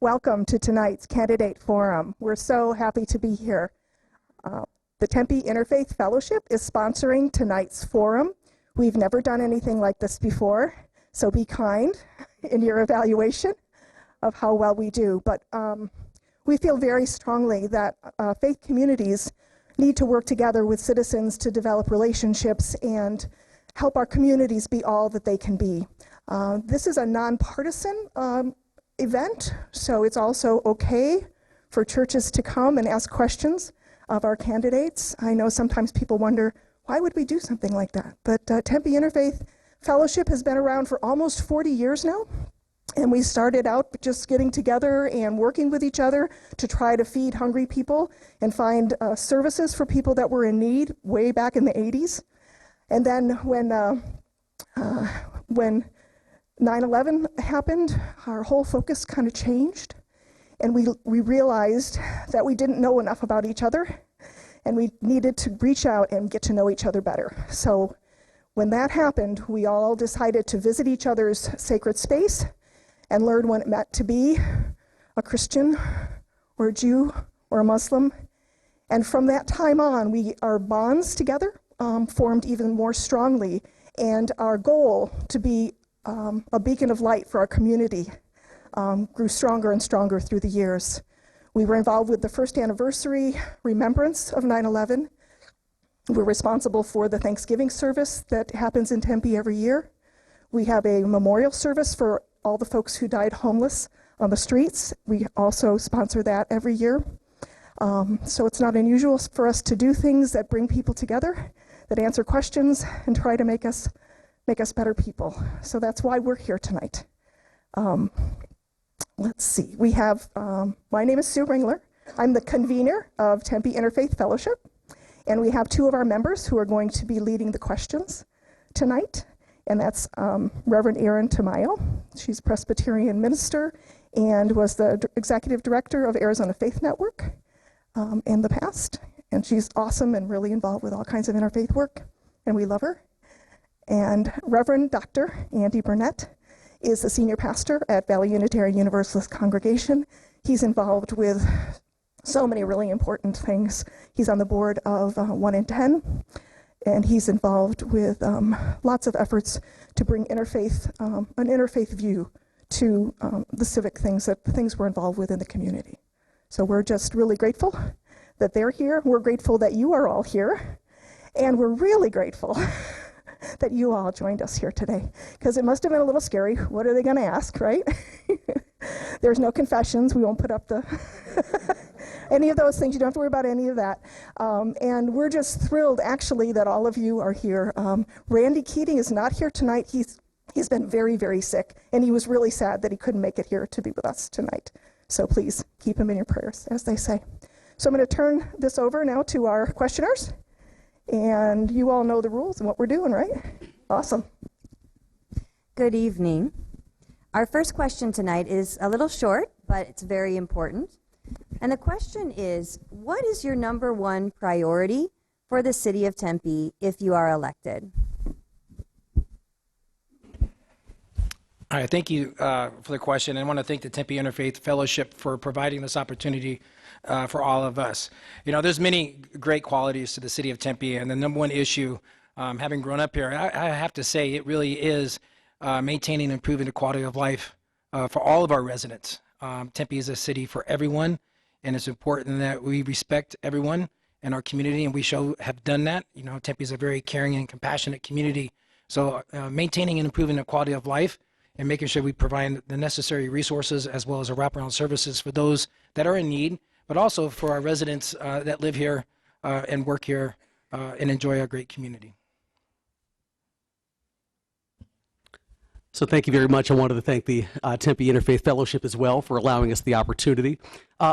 Welcome to tonight's Candidate Forum. We're so happy to be here. The Tempe Interfaith Fellowship is sponsoring tonight's forum. We've never done anything like this before, so be kind in your evaluation of how well we do. But we feel very strongly that faith communities need to work together with citizens to develop relationships and help our communities be all that they can be. This is a nonpartisan event, so it's also okay for churches to come and ask questions of our candidates. I know sometimes people wonder, why would we do something like that? But Tempe Interfaith Fellowship has been around for almost 40 years now, and we started out just getting together and working with each other to try to feed hungry people and find services for people that were in need way back in the 80s. And then when 9/11 happened, our whole focus kind of changed, and we realized that we didn't know enough about each other, and we needed to reach out and get to know each other better. So when that happened, we all decided to visit each other's sacred space and learn what it meant to be a Christian or a Jew or a Muslim. And from that time on, our bonds together formed even more strongly, and our goal to be a beacon of light for our community grew stronger and stronger through the years. We were involved with the first anniversary remembrance of 9/11. We're responsible for the Thanksgiving service that happens in Tempe every year. We have a memorial service for all the folks who died homeless on the streets. We also sponsor that every year. So it's not unusual for us to do things that bring people together, that answer questions, and try to make us better people. So that's why we're here tonight. Let's see, we have, my name is Sue Ringler. I'm the convener of Tempe Interfaith Fellowship, and we have two of our members who are going to be leading the questions tonight, and that's Reverend Erin Tamayo. She's a Presbyterian minister and was the executive director of Arizona Faith Network in the past, and she's awesome and really involved with all kinds of interfaith work, and we love her. And Reverend Dr. Andy Burnett is the senior pastor at Valley Unitarian Universalist Congregation. He's involved with so many really important things. He's on the board of 1 in 10, and he's involved with lots of efforts to bring an interfaith view to the civic things, the things we're involved with in the community. So we're just really grateful that they're here. We're grateful that you are all here, and we're really grateful that you all joined us here today, because it must have been a little scary. What are they going to ask, right? There's no confessions. We won't put up any of those things. You don't have to worry about any of that. And we're just thrilled, actually, that all of you are here. Randy Keating is not here tonight. He's been very, very sick, and he was really sad that he couldn't make it here to be with us tonight. So please keep him in your prayers, as they say. So I'm going to turn this over now to our questioners. And you all know the rules and what we're doing, right? Awesome. Good evening. Our first question tonight is a little short, but it's very important. And the question is, what is your number one priority for the city of Tempe if you are elected? All right, thank you for the question. I want to thank the Tempe Interfaith Fellowship for providing this opportunity for all of us. You know, there's many great qualities to the city of Tempe, and the number one issue, having grown up here, I have to say it really is maintaining and improving the quality of life for all of our residents. Tempe is a city for everyone, and it's important that we respect everyone in our community, and we have done that. You know, Tempe is a very caring and compassionate community. So maintaining and improving the quality of life and making sure we provide the necessary resources as well as a wraparound services for those that are in need, but also for our residents that live here and work here and enjoy our great community. So thank you very much. I wanted to thank the Tempe Interfaith Fellowship as well for allowing us the opportunity.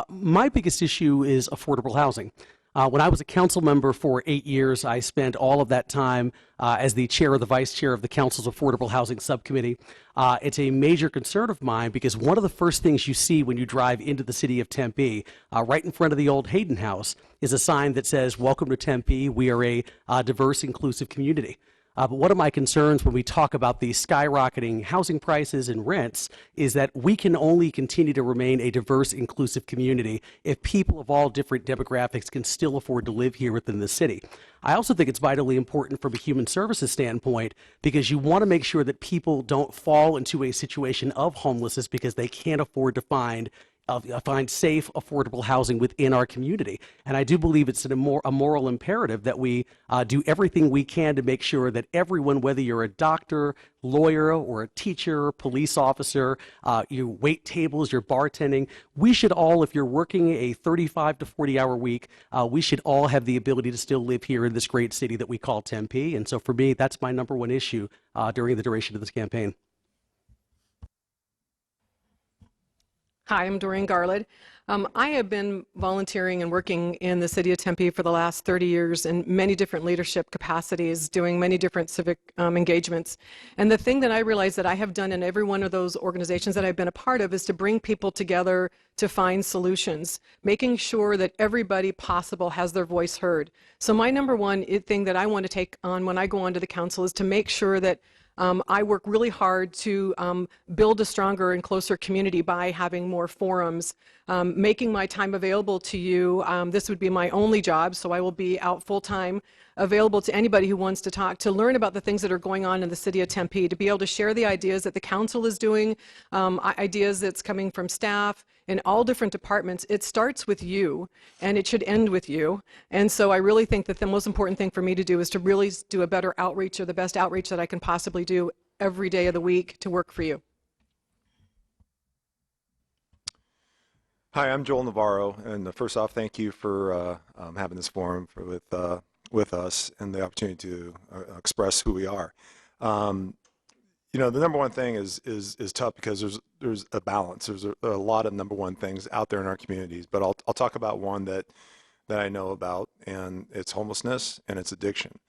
My biggest issue is affordable housing. When I was a council member for 8 years, I spent all of that time as the chair or the vice chair of the council's affordable housing subcommittee. It's a major concern of mine because one of the first things you see when you drive into the city of Tempe, right in front of the old Hayden House, is a sign that says, "Welcome to Tempe. We are a diverse, inclusive community." But one of my concerns when we talk about the skyrocketing housing prices and rents is that we can only continue to remain a diverse, inclusive community if people of all different demographics can still afford to live here within the city. I also think it's vitally important from a human services standpoint because you want to make sure that people don't fall into a situation of homelessness because they can't afford to find safe, affordable housing within our community. And I do believe it's a moral imperative that we do everything we can to make sure that everyone, whether you're a doctor, lawyer, or a teacher, police officer, you wait tables, you're bartending, we should all, if you're working a 35 to 40-hour week, we should all have the ability to still live here in this great city that we call Tempe. And so for me, that's my number one issue during the duration of this campaign. Hi, I'm Doreen Garland. I have been volunteering and working in the city of Tempe for the last 30 years in many different leadership capacities, doing many different civic engagements. And the thing that I realized that I have done in every one of those organizations that I've been a part of is to bring people together to find solutions, making sure that everybody possible has their voice heard. So my number one thing that I want to take on when I go onto the council is to make sure that I work really hard to build a stronger and closer community by having more forums, making my time available to you. This would be my only job, so I will be out full-time, available to anybody who wants to talk, to learn about the things that are going on in the city of Tempe, to be able to share the ideas that the council is doing, ideas that's coming from staff in all different departments. It starts with you, and it should end with you. And so I really think that the most important thing for me to do is to really do a better outreach, or the best outreach that I can possibly do every day of the week to work for you. Hi, I'm Joel Navarro, and first off, thank you for having this forum with us and the opportunity to express who we are. You know, the number one thing is tough because there's a balance. There's a lot of number one things out there in our communities, but I'll talk about one that I know about, and it's homelessness and it's addiction.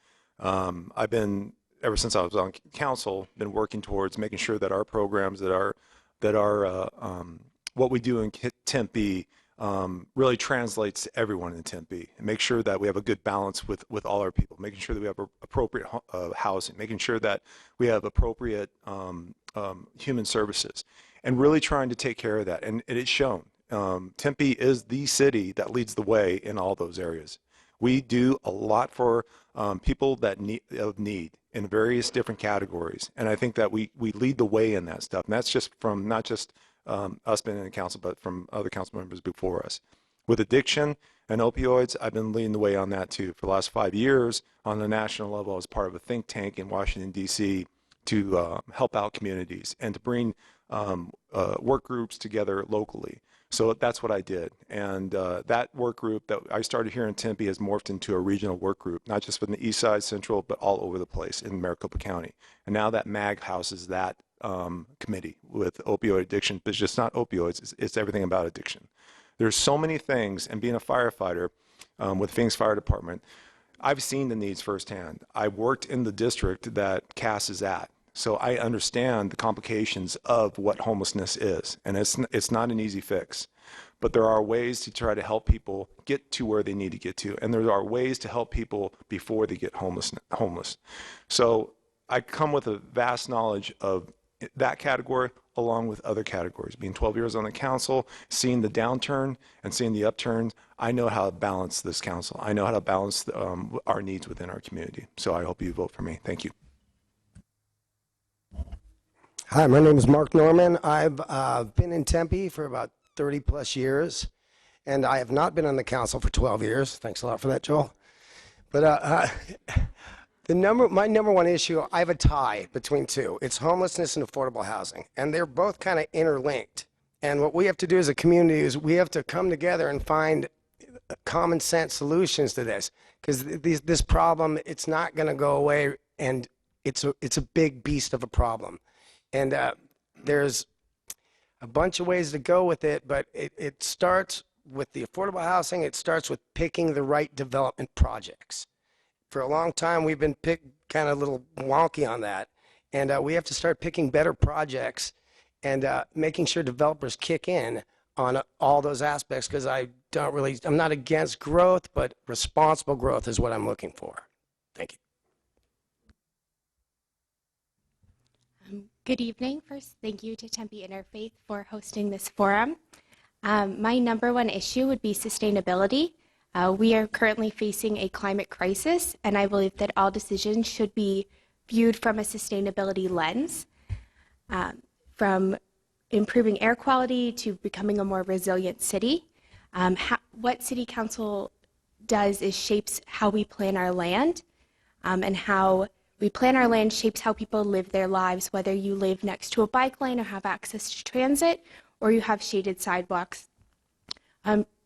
I've been, ever since I was on council, been working towards making sure that our programs, that are what we do in Tempe really translates to everyone in Tempe, and make sure that we have a good balance with all our people, making sure that we have appropriate housing, making sure that we have appropriate human services, and really trying to take care of that. And it is shown. Tempe is the city that leads the way in all those areas. We do a lot for people that need in various different categories, and I think that we lead the way in that stuff. And that's just from not just us being in the council, but from other council members before us. With addiction and opioids, I've been leading the way on that too. For the last 5 years, on the national level, I was part of a think tank in Washington, D.C. to help out communities and to bring work groups together locally. So that's what I did. And that work group that I started here in Tempe has morphed into a regional work group, not just from the east side, central, but all over the place in Maricopa County. And now that MAG houses that committee with opioid addiction, but it's just not opioids, it's everything about addiction. There's so many things, and being a firefighter with Phoenix Fire Department, I've seen the needs firsthand. I worked in the district that Cass is at, so I understand the complications of what homelessness is, and it's not an easy fix. But there are ways to try to help people get to where they need to get to, and there are ways to help people before they get homeless. So I come with a vast knowledge of that category along with other categories. Being 12 years on the council, seeing the downturn and seeing the upturn, I know how to balance this council. I know how to balance our needs within our community. So I hope you vote for me. Thank you. Hi, my name is Mark Norman. I've been in Tempe for about 30 plus years, and I have not been on the council for 12 years. Thanks a lot for that, Joel. But my number one issue, I have a tie between two. It's homelessness and affordable housing, and they're both kind of interlinked. And what we have to do as a community is we have to come together and find common sense solutions to this, because this problem, it's not going to go away, and it's a big beast of a problem. And there's a bunch of ways to go with it, but it starts with the affordable housing. It starts with picking the right development projects. For a long time, we've been kind of a little wonky on that, and we have to start picking better projects and making sure developers kick in on all those aspects, because I'm not against growth, but responsible growth is what I'm looking for. Thank you. Good evening. First, thank you to Tempe Interfaith for hosting this forum. My number one issue would be sustainability. We are currently facing a climate crisis, and I believe that all decisions should be viewed from a sustainability lens, from improving air quality to becoming a more resilient city. What City Council does is shapes how we plan our land, and how we plan our land shapes how people live their lives, whether you live next to a bike lane or have access to transit, or you have shaded sidewalks.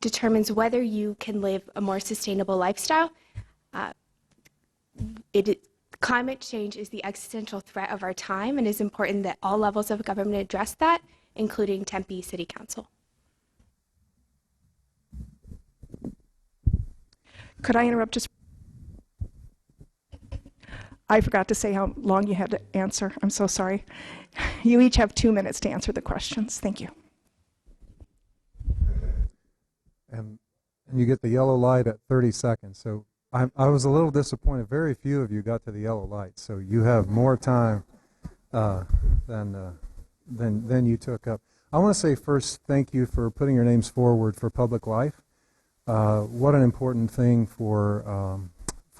Determines whether you can live a more sustainable lifestyle. Climate change is the existential threat of our time, and it is important that all levels of government address that, including Tempe City Council. Could I interrupt just? I forgot to say how long you had to answer. I'm so sorry. You each have 2 minutes to answer the questions. Thank you. And you get the yellow light at 30 seconds. So I was a little disappointed. Very few of you got to the yellow light. So you have more time than you took up. I want to say first, thank you for putting your names forward for public life. What an important thing for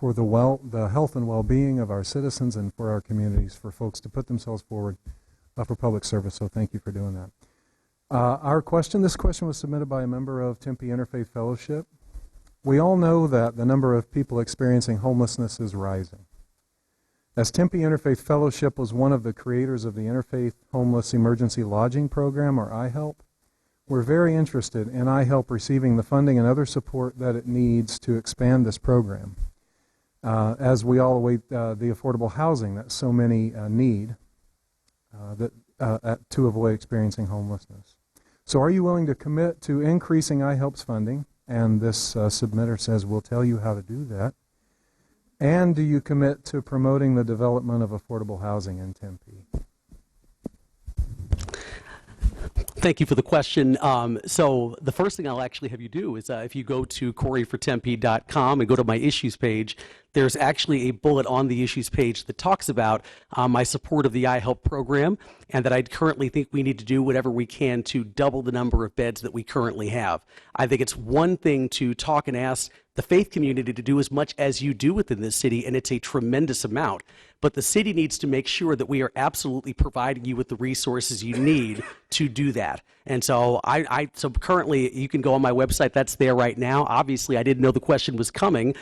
the health and well-being of our citizens and for our communities, for folks to put themselves forward for public service. So thank you for doing that. This question was submitted by a member of Tempe Interfaith Fellowship. We all know that the number of people experiencing homelessness is rising. As Tempe Interfaith Fellowship was one of the creators of the Interfaith Homeless Emergency Lodging Program, or IHELP, we're very interested in IHELP receiving the funding and other support that it needs to expand this program, as we all await the affordable housing that so many need to avoid experiencing homelessness. So are you willing to commit to increasing IHELP's funding? And this submitter says, we'll tell you how to do that. And do you commit to promoting the development of affordable housing in Tempe? Thank you for the question. So the first thing I'll actually have you do is if you go to CoreyForTempe.com and go to my issues page, there's actually a bullet on the issues page that talks about my support of the iHelp program, and that I currently think we need to do whatever we can to double the number of beds that we currently have. I think it's one thing to talk and ask the faith community to do as much as you do within this city, and it's a tremendous amount. But the city needs to make sure that we are absolutely providing you with the resources you need to do that. And so so currently you can go on my website. That's there right now. Obviously, I didn't know the question was coming,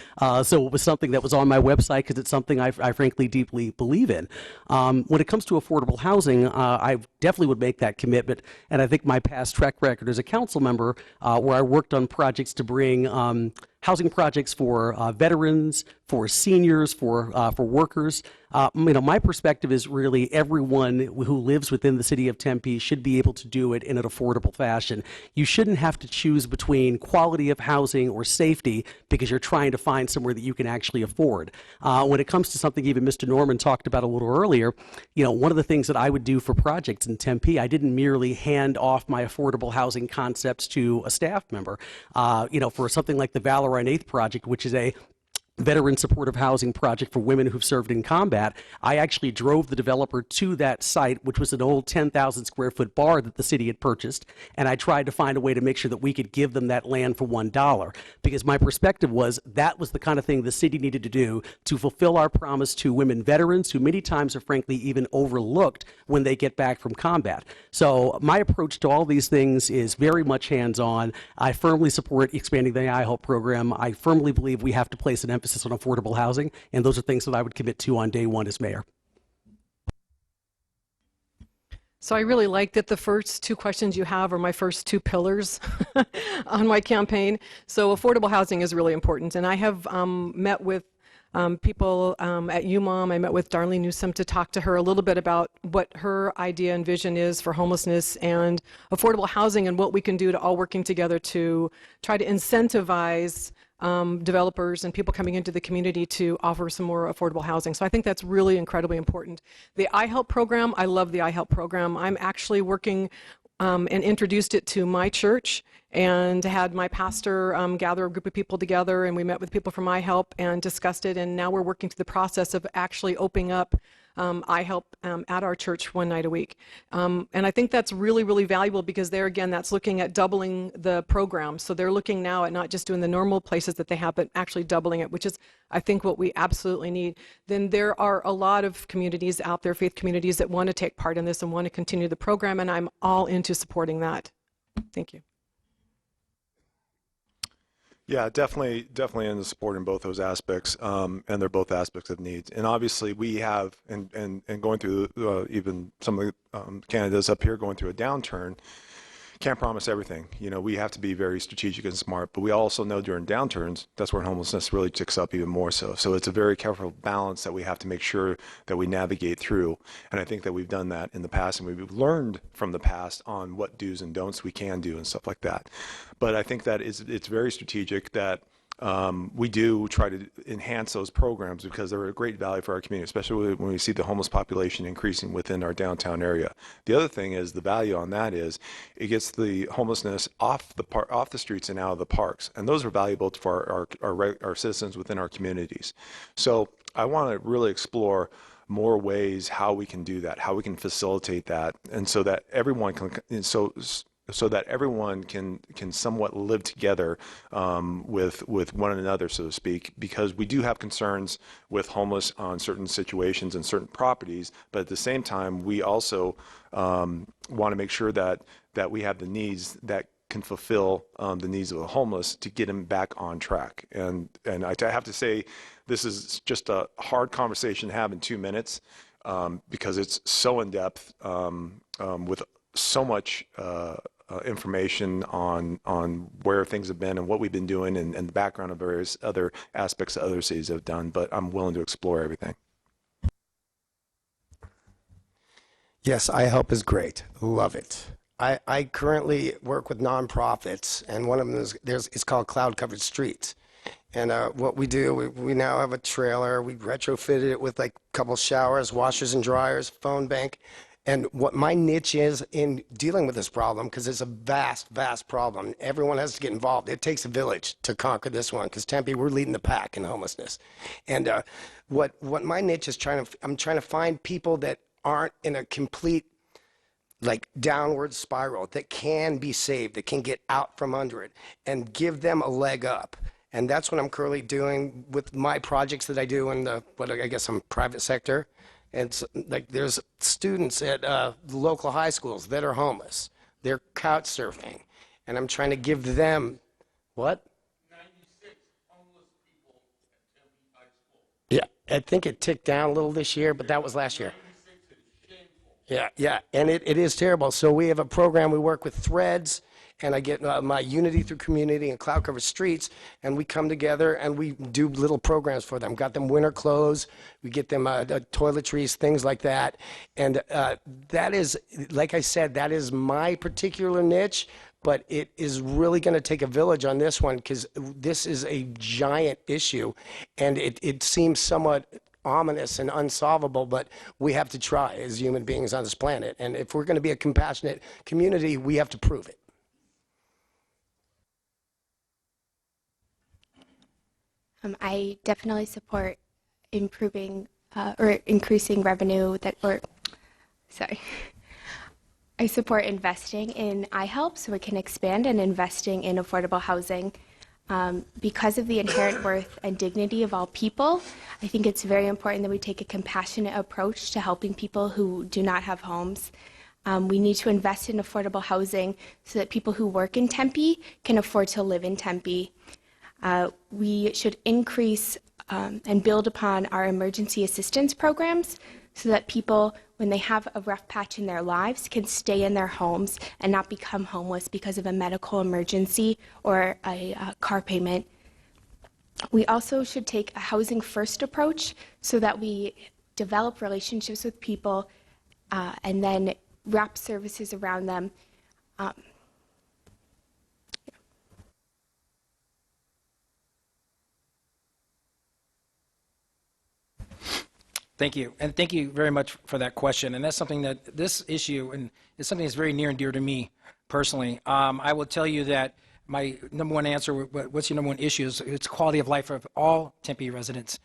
so it was something that was on my website because it's something I frankly deeply believe in. When it comes to affordable housing, I definitely would make that commitment. And I think my past track record as a council member, where I worked on projects to bring housing projects for veterans, for seniors, for workers. My perspective is really everyone who lives within the city of Tempe should be able to do it in an affordable fashion. You shouldn't have to choose between quality of housing or safety because you're trying to find somewhere that you can actually afford. When it comes to something even Mr. Norman talked about a little earlier, one of the things that I would do for projects in Tempe, I didn't merely hand off my affordable housing concepts to a staff member. For something like the Valor on 8th project, which is a veteran supportive housing project for women who've served in combat, I actually drove the developer to that site, which was an old 10,000 square foot bar that the city had purchased, and I tried to find a way to make sure that we could give them that land for $1, because my perspective was that was the kind of thing the city needed to do to fulfill our promise to women veterans who many times are frankly even overlooked when they get back from combat. So my approach to all these things is very much hands-on. I firmly support expanding the IHELP program. I firmly believe we have to place an emphasis on affordable housing, and those are things that I would commit to on day one as mayor. So I really like that the first two questions you have are my first two pillars on my campaign. So affordable housing is really important, and I have met with people at UMOM. I met with Darlene Newsome to talk to her a little bit about what her idea and vision is for homelessness and affordable housing, and what we can do to all working together to try to incentivize developers and people coming into the community to offer some more affordable housing. So I think that's really incredibly important. The iHelp program, I love the iHelp program. I'm actually working and introduced it to my church and had my pastor gather a group of people together, and we met with people from iHelp and discussed it, and now we're working through the process of actually opening up I help at our church one night a week. And I think that's really, really valuable because there again, that's looking at doubling the program. So they're looking now at not just doing the normal places that they have, but actually doubling it, which is, I think, what we absolutely need. Then there are a lot of communities out there, faith communities, that want to take part in this and want to continue the program, and I'm all into supporting that. Thank you. Yeah, definitely in the support in both those aspects, and they're both aspects of needs. And obviously, we have, and going through even some of the candidates up here going through a downturn, can't promise everything. You know, we have to be very strategic and smart, but we also know during downturns, that's where homelessness really ticks up even more so. So it's a very careful balance that we have to make sure that we navigate through. And I think that we've done that in the past, and we've learned from the past on what do's and don'ts we can do and stuff like that. But I think that it's very strategic that we do try to enhance those programs because they're a great value for our community, especially when we see the homeless population increasing within our downtown area. The other thing is the value on that is it gets the homelessness off the streets and out of the parks, and those are valuable for our citizens within our communities. So I want to really explore more ways how we can do that, how we can facilitate that, and so that everyone can so that everyone can somewhat live together with one another, so to speak, because we do have concerns with homeless on certain situations and certain properties, but at the same time, we also want to make sure that we have the needs that can fulfill the needs of the homeless to get them back on track. And I have to say, this is just a hard conversation to have in 2 minutes because it's so in depth with so much information on where things have been and what we've been doing and the background of various other aspects that other cities have done, but I'm willing to explore everything. Yes, iHelp is great. Love it. I currently work with nonprofits, and one of them is called Cloud Covered Streets. And what we do, we now have a trailer. We retrofitted it with like a couple showers, washers and dryers, phone bank. And what my niche is in dealing with this problem, because it's a vast, vast problem. Everyone has to get involved. It takes a village to conquer this one, because Tempe, we're leading the pack in homelessness. And what my niche is I'm trying to find people that aren't in a complete like downward spiral, that can be saved, that can get out from under it, and give them a leg up. And that's what I'm currently doing with my projects that I do in the private sector. And it's like there's students at the local high schools that are homeless. They're couch surfing. And I'm trying to give them, what? 96 homeless people at Tempe High School. Yeah, I think it ticked down a little this year, but that was last year. 96 is shameful. Yeah, and it is terrible. So we have a program, we work with Threads, and I get my Unity Through Community and Cloud Covered Streets, and we come together and we do little programs for them. Got them winter clothes, we get them toiletries, things like that. And that is, like I said, that is my particular niche, but it is really going to take a village on this one because this is a giant issue, and it seems somewhat ominous and unsolvable, but we have to try as human beings on this planet. And if we're going to be a compassionate community, we have to prove it. I definitely support improving or increasing revenue I support investing in iHelp so it can expand, and investing in affordable housing. Because of the inherent worth and dignity of all people, I think it's very important that we take a compassionate approach to helping people who do not have homes. We need to invest in affordable housing so that people who work in Tempe can afford to live in Tempe. We should increase and build upon our emergency assistance programs so that people, when they have a rough patch in their lives, can stay in their homes and not become homeless because of a medical emergency or a car payment. We also should take a housing first approach so that we develop relationships with people and then wrap services around them. Thank you, and thank you very much for that question. And that's something that this issue and is something that's very near and dear to me personally. I will tell you that my number one answer, what's your number one issue, is it's quality of life of all Tempe residents.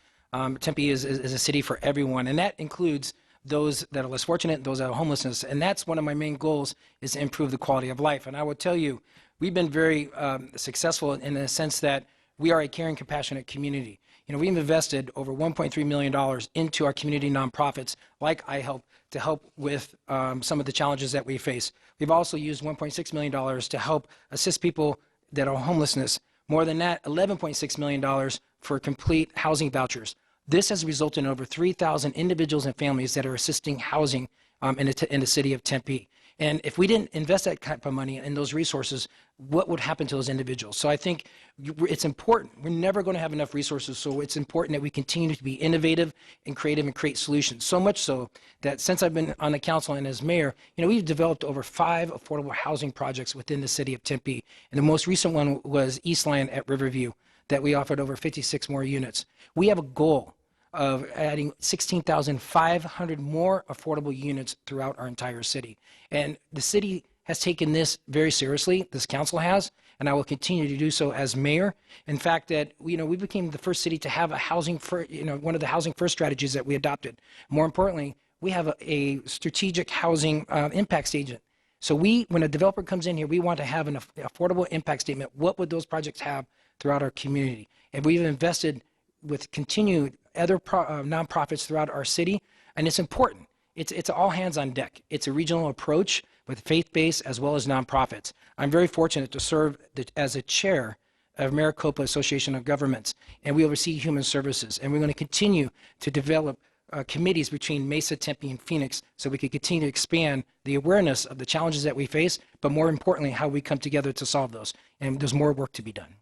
Tempe is a city for everyone, and that includes those that are less fortunate, those that are homelessness. And that's one of my main goals, is to improve the quality of life. And I will tell you, we've been very successful in the sense that we are a caring, compassionate community. We've invested over $1.3 million into our community nonprofits like iHelp to help with some of the challenges that we face. We've also used $1.6 million to help assist people that are homelessness. More than that, $11.6 million for complete housing vouchers. This has resulted in over 3,000 individuals and families that are assisting housing in the city of Tempe. And if we didn't invest that kind of money and those resources, what would happen to those individuals? So I think it's important. We're never going to have enough resources, so it's important that we continue to be innovative and creative and create solutions. So much so that since I've been on the council and as mayor, we've developed over 5 affordable housing projects within the city of Tempe. And the most recent one was Eastland at Riverview, that we offered over 56 more units. We have a goal of adding 16,500 more affordable units throughout our entire city. And the city has taken this very seriously, this council has, and I will continue to do so as mayor. In fact, that we became the first city to have a housing for, one of the housing first strategies that we adopted. More importantly, we have a strategic housing impact statement. So when a developer comes in here, we want to have an affordable impact statement. What would those projects have throughout our community? And we've invested with continued other nonprofits throughout our city, and it's important. It's all hands on deck. It's a regional approach with faith-based as well as nonprofits. I'm very fortunate to serve as a chair of Maricopa Association of Governments, and we oversee human services. And we're going to continue to develop committees between Mesa, Tempe, and Phoenix so we can continue to expand the awareness of the challenges that we face, but more importantly, how we come together to solve those. And there's more work to be done.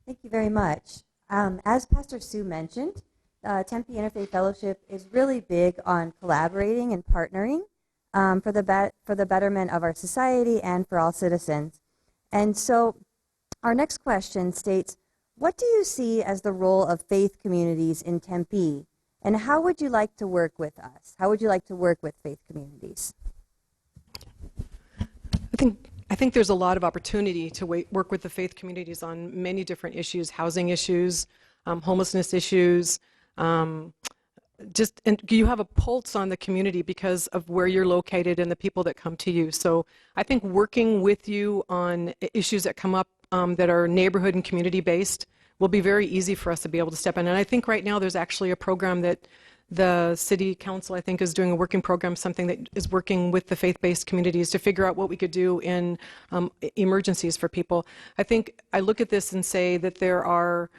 Thank you very much. As Pastor Sue mentioned, Tempe Interfaith Fellowship is really big on collaborating and partnering for the betterment of our society and for all citizens. And so our next question states, what do you see as the role of faith communities in Tempe, and how would you like to work with us? How would you like to work with faith communities? I think there's a lot of opportunity to work with the faith communities on many different issues, housing issues, homelessness issues. And you have a pulse on the community because of where you're located and the people that come to you. So I think working with you on issues that come up that are neighborhood and community based will be very easy for us to be able to step in. And I think right now there's actually a program that the city council, I think, is doing a working program, something that is working with the faith-based communities to figure out what we could do in emergencies for people. I think I look at this and say that there are,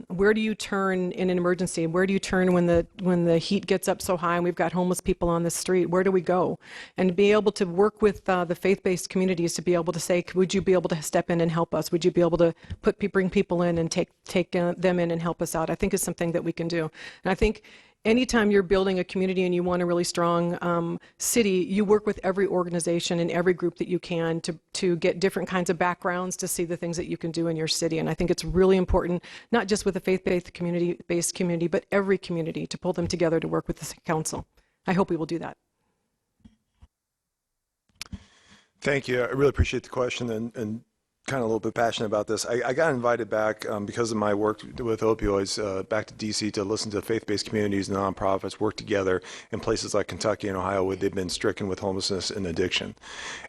where do you turn in an emergency? Where do you turn when the heat gets up so high and we've got homeless people on the street? Where do we go? And to be able to work with the faith-based communities to be able to say, would you be able to step in and help us? Would you be able to bring people in and take them in and help us out? I think is something that we can do. And I think anytime you're building a community and you want a really strong city, you work with every organization and every group that you can to get different kinds of backgrounds to see the things that you can do in your city. And I think it's really important, not just with a faith-based community, but every community, to pull them together to work with the council. I hope we will do that. Thank you. I really appreciate the question and kind of a little bit passionate about this. I got invited back because of my work with opioids back to DC to listen to faith-based communities and nonprofits work together in places like Kentucky and Ohio where they've been stricken with homelessness and addiction.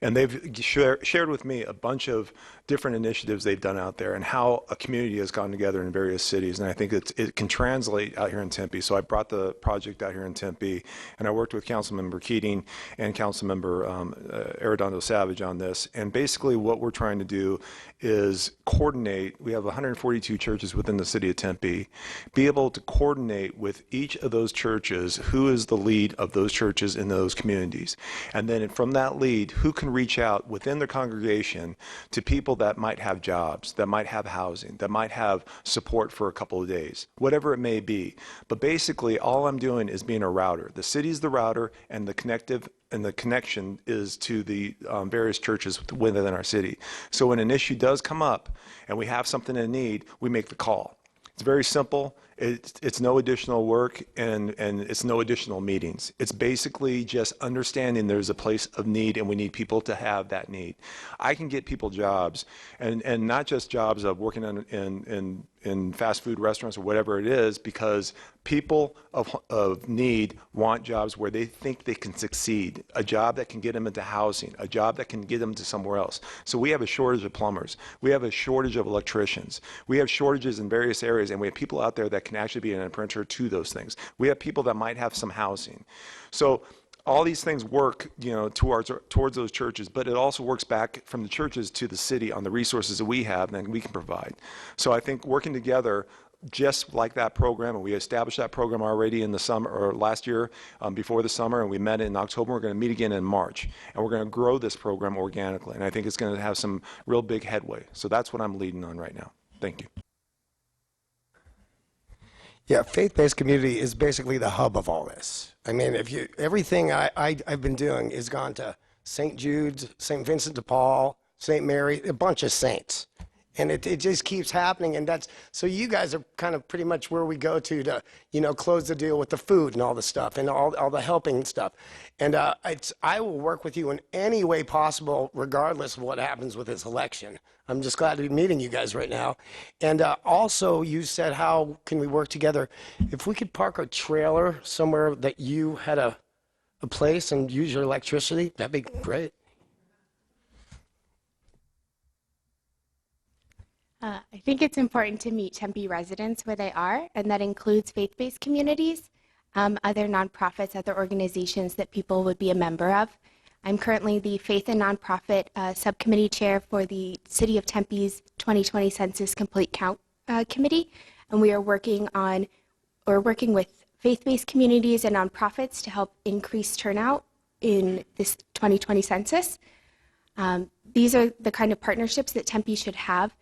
And they've shared with me a bunch of different initiatives they've done out there and how a community has gotten together in various cities. And I think it can translate out here in Tempe. So I brought the project out here in Tempe, and I worked with Councilmember Keating and Councilmember Arredondo Savage on this. And basically what we're trying to do is coordinate. We have 142 churches within the city of Tempe. Be able to coordinate with each of those churches who is the lead of those churches in those communities. And then from that lead, who can reach out within their congregation to people that might have jobs, that might have housing, that might have support for a couple of days, whatever it may be. But basically, all I'm doing is being a router. The city's the router, and the connection is to the various churches within our city. So when an issue does come up and we have something in need, we make the call. It's very simple. It's no additional work and it's no additional meetings. It's basically just understanding there's a place of need and we need people to have that need. I can get people jobs, and not just jobs of working in fast food restaurants or whatever it is, because people of need want jobs where they think they can succeed, a job that can get them into housing, a job that can get them to somewhere else. So we have a shortage of plumbers. We have a shortage of electricians. We have shortages in various areas, and we have people out there that can actually be an apprentice to those things. We have people that might have some housing. So all these things work, towards those churches, but it also works back from the churches to the city on the resources that we have and we can provide. So I think working together, just like that program, and we established that program already in the summer, or last year before the summer, and we met in October. We're going to meet again in March, and we're going to grow this program organically, and I think it's going to have some real big headway. So that's what I'm leading on right now. Thank you. Yeah, faith-based community is basically the hub of all this. I mean, everything I've been doing has gone to St. Jude's, St. Vincent de Paul, St. Mary, a bunch of saints. And it just keeps happening, and so you guys are kind of pretty much where we go to close the deal with the food and all the stuff and all the helping stuff. And I will work with you in any way possible, regardless of what happens with this election. I'm just glad to be meeting you guys right now. And also, you said, how can we work together? If we could park a trailer somewhere that you had a place and use your electricity, that'd be great. I think it's important to meet Tempe residents where they are, and that includes faith-based communities, other nonprofits, other organizations that people would be a member of. I'm currently the Faith and Nonprofit Subcommittee Chair for the City of Tempe's 2020 Census Complete Count Committee, and we are working with faith-based communities and nonprofits to help increase turnout in this 2020 census. These are the kind of partnerships that Tempe should have,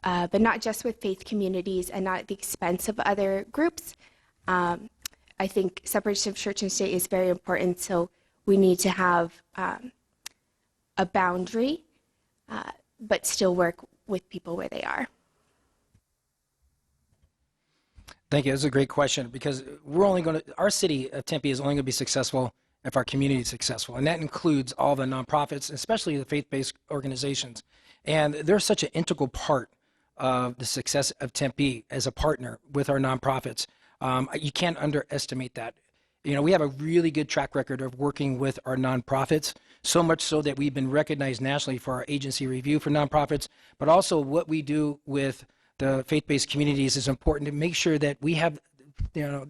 but not just with faith communities and not at the expense of other groups. I think separation of church and state is very important, so we need to have a boundary, but still work with people where they are. Thank you. That's a great question, because our city of Tempe is only going to be successful if our community is successful, and that includes all the nonprofits, especially the faith-based organizations. And they're such an integral part of the success of Tempe as a partner with our nonprofits. You can't underestimate that. We have a really good track record of working with our nonprofits, so much so that we've been recognized nationally for our agency review for nonprofits, but also what we do with the faith-based communities is important to make sure that we have,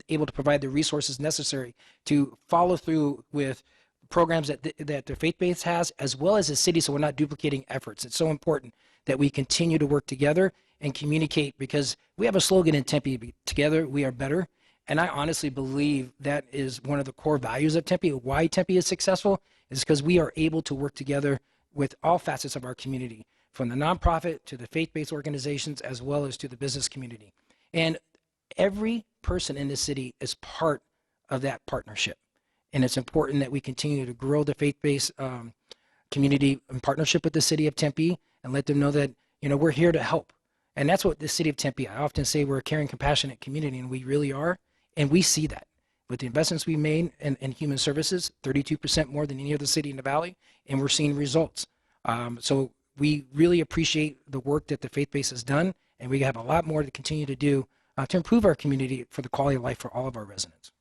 able to provide the resources necessary to follow through with programs that the faith-based has, as well as the city, so we're not duplicating efforts. It's so important that we continue to work together and communicate, because we have a slogan in Tempe: together we are better. And I honestly believe that is one of the core values of Tempe. Why Tempe is successful is because we are able to work together with all facets of our community, from the nonprofit to the faith-based organizations, as well as to the business community. And every person in the city is part of that partnership. And it's important that we continue to grow the faith-based community in partnership with the city of Tempe, and let them know that, we're here to help. And that's what the city of Tempe, I often say we're a caring, compassionate community, and we really are. And we see that with the investments we made in human services, 32% more than any other city in the valley, and we're seeing results. So we really appreciate the work that the faith base has done, and we have a lot more to continue to do to improve our community for the quality of life for all of our residents.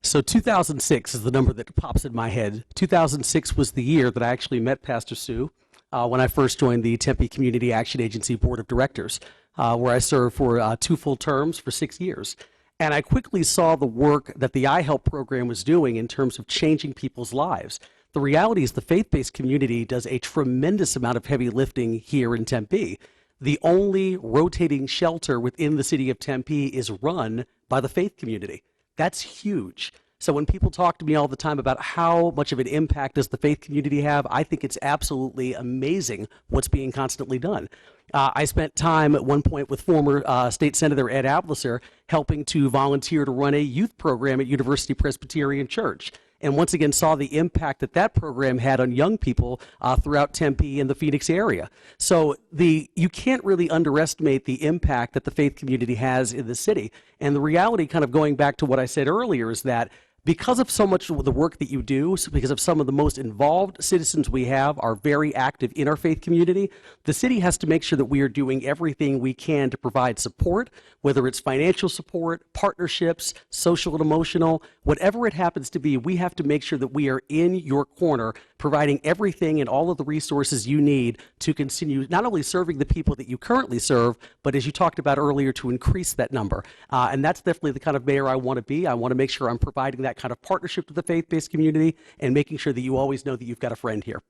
So 2006 is the number that pops in my head. 2006 was the year that I actually met Pastor Sue when I first joined the Tempe Community Action Agency Board of Directors, where I served for 2 full terms for 6 years. And I quickly saw the work that the iHelp program was doing in terms of changing people's lives. The reality is the faith-based community does a tremendous amount of heavy lifting here in Tempe. The only rotating shelter within the city of Tempe is run by the faith community. That's huge. So when people talk to me all the time about how much of an impact does the faith community have, I think it's absolutely amazing what's being constantly done. I spent time at one point with former State Senator Ed Ablisser helping to volunteer to run a youth program at University Presbyterian Church. and once again saw the impact that that program had on young people throughout Tempe and the Phoenix area. So you can't really underestimate the impact that the faith community has in the city. And the reality, kind of going back to what I said earlier, is that because of so much of the work that you do, because of some of the most involved citizens we have are very active in our faith community, the city has to make sure that we are doing everything we can to provide support, whether it's financial support, partnerships, social and emotional, whatever it happens to be. We have to make sure that we are in your corner, providing everything and all of the resources you need to continue not only serving the people that you currently serve, but as you talked about earlier, to increase that number. And that's definitely the kind of mayor I want to be. I want to make sure I'm providing that kind of partnership with the faith-based community and making sure that you always know that you've got a friend here.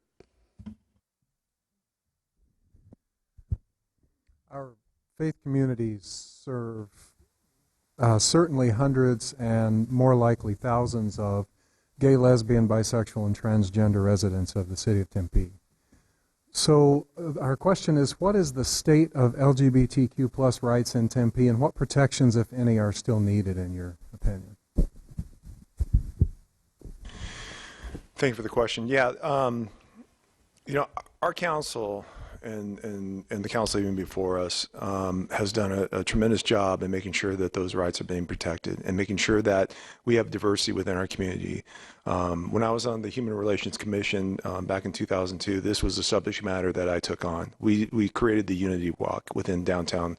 Our faith communities serve certainly hundreds and more likely thousands of gay, lesbian, bisexual, and transgender residents of the city of Tempe. So our question is, what is the state of LGBTQ plus rights in Tempe, and what protections, if any, are still needed in your opinion? Thank you for the question. Yeah, our council and the council even before us has done a tremendous job in making sure that those rights are being protected and making sure that we have diversity within our community. When I was on the Human Relations Commission back in 2002, this was a subject matter that I took on. We created the Unity Walk within downtown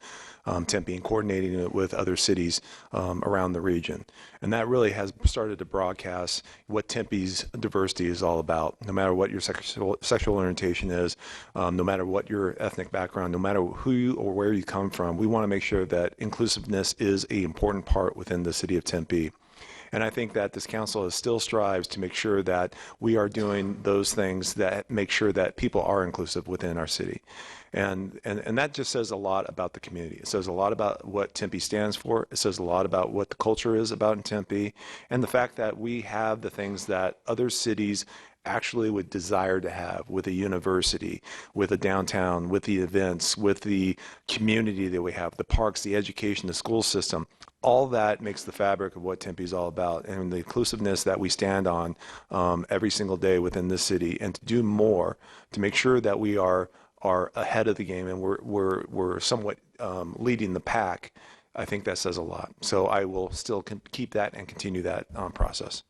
Tempe and coordinating it with other cities around the region. And that really has started to broadcast what Tempe's diversity is all about. No matter what your sexual orientation is, no matter what your ethnic background, no matter who you or where you come from, we want to make sure that inclusiveness is an important part within the city of Tempe. And I think that this council still strives to make sure that we are doing those things that make sure that people are inclusive within our city. And that just says a lot about the community. It says a lot about what Tempe stands for. It says a lot about what the culture is about in Tempe, and the fact that we have the things that other cities actually would desire to have, with a university, with a downtown, with the events, with the community that we have, the parks, the education, the school system. All that makes the fabric of what Tempe is all about, and the inclusiveness that we stand on every single day within this city, and to do more to make sure that we are ahead of the game and we're somewhat leading the pack. I think that says a lot. So I will still keep that and continue that process.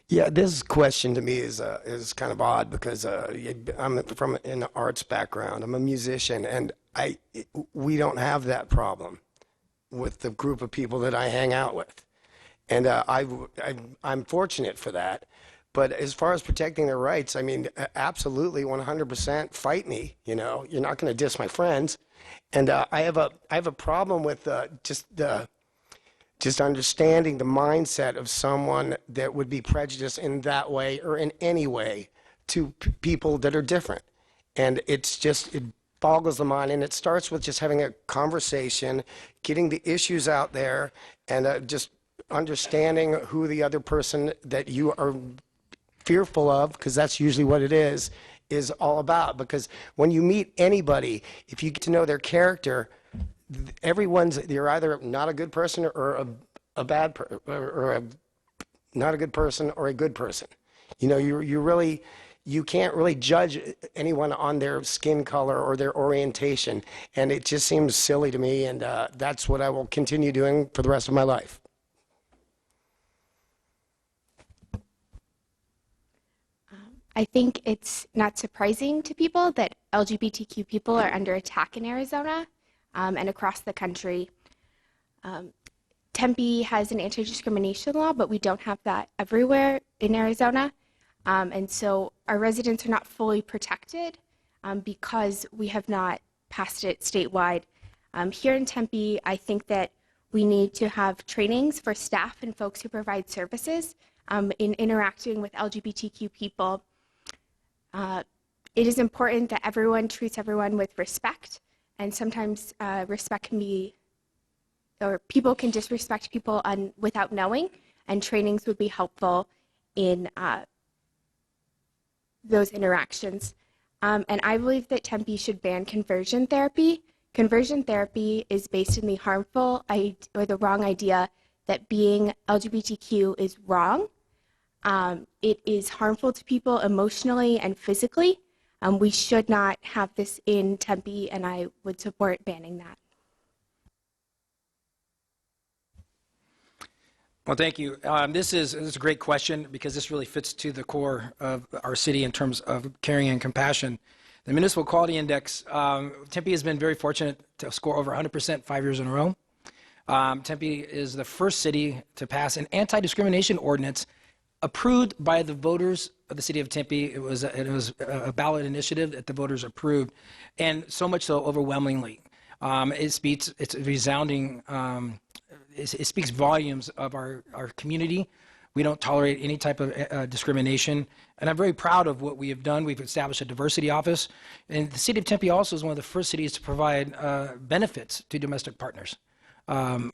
Yeah, this question to me is kind of odd because I'm from an arts background. I'm a musician, and we don't have that problem with the group of people that I hang out with, and I'm fortunate for that. But as far as protecting their rights, I mean, absolutely, 100%. Fight me. You're not going to diss my friends, and I have a problem with just understanding the mindset of someone that would be prejudiced in that way or in any way to people that are different. And it boggles the mind, and it starts with just having a conversation, getting the issues out there, and just understanding who the other person that you are fearful of, because that's usually what it is all about. Because when you meet anybody, if you get to know their character, you're either not a good person or not a good person or a good person. You can't really judge anyone on their skin color or their orientation, and it just seems silly to me, and that's what I will continue doing for the rest of my life. I think it's not surprising to people that LGBTQ people are under attack in Arizona and across the country. Tempe has an anti-discrimination law, but we don't have that everywhere in Arizona. And so our residents are not fully protected because we have not passed it statewide. Here in Tempe, I think that we need to have trainings for staff and folks who provide services in interacting with LGBTQ people. It is important that everyone treats everyone with respect, and sometimes respect can be, or people can disrespect people without knowing, and trainings would be helpful in those interactions. And I believe that Tempe should ban conversion therapy. Conversion therapy is based in the harmful or the wrong idea that being LGBTQ is wrong. It is harmful to people emotionally and physically. We should not have this in Tempe, and I would support banning that. Well, thank you. This is a great question because this really fits to the core of our city in terms of caring and compassion. The Municipal Quality Index, Tempe has been very fortunate to score over 100% 5 years in a row. Tempe is the first city to pass an anti-discrimination ordinance approved by the voters of the city of Tempe. It was a ballot initiative that the voters approved, and so much so overwhelmingly. It's resounding. It speaks volumes of our community. We don't tolerate any type of discrimination, and I'm very proud of what we have done. We've established a diversity office, and the city of Tempe also is one of the first cities to provide benefits to domestic partners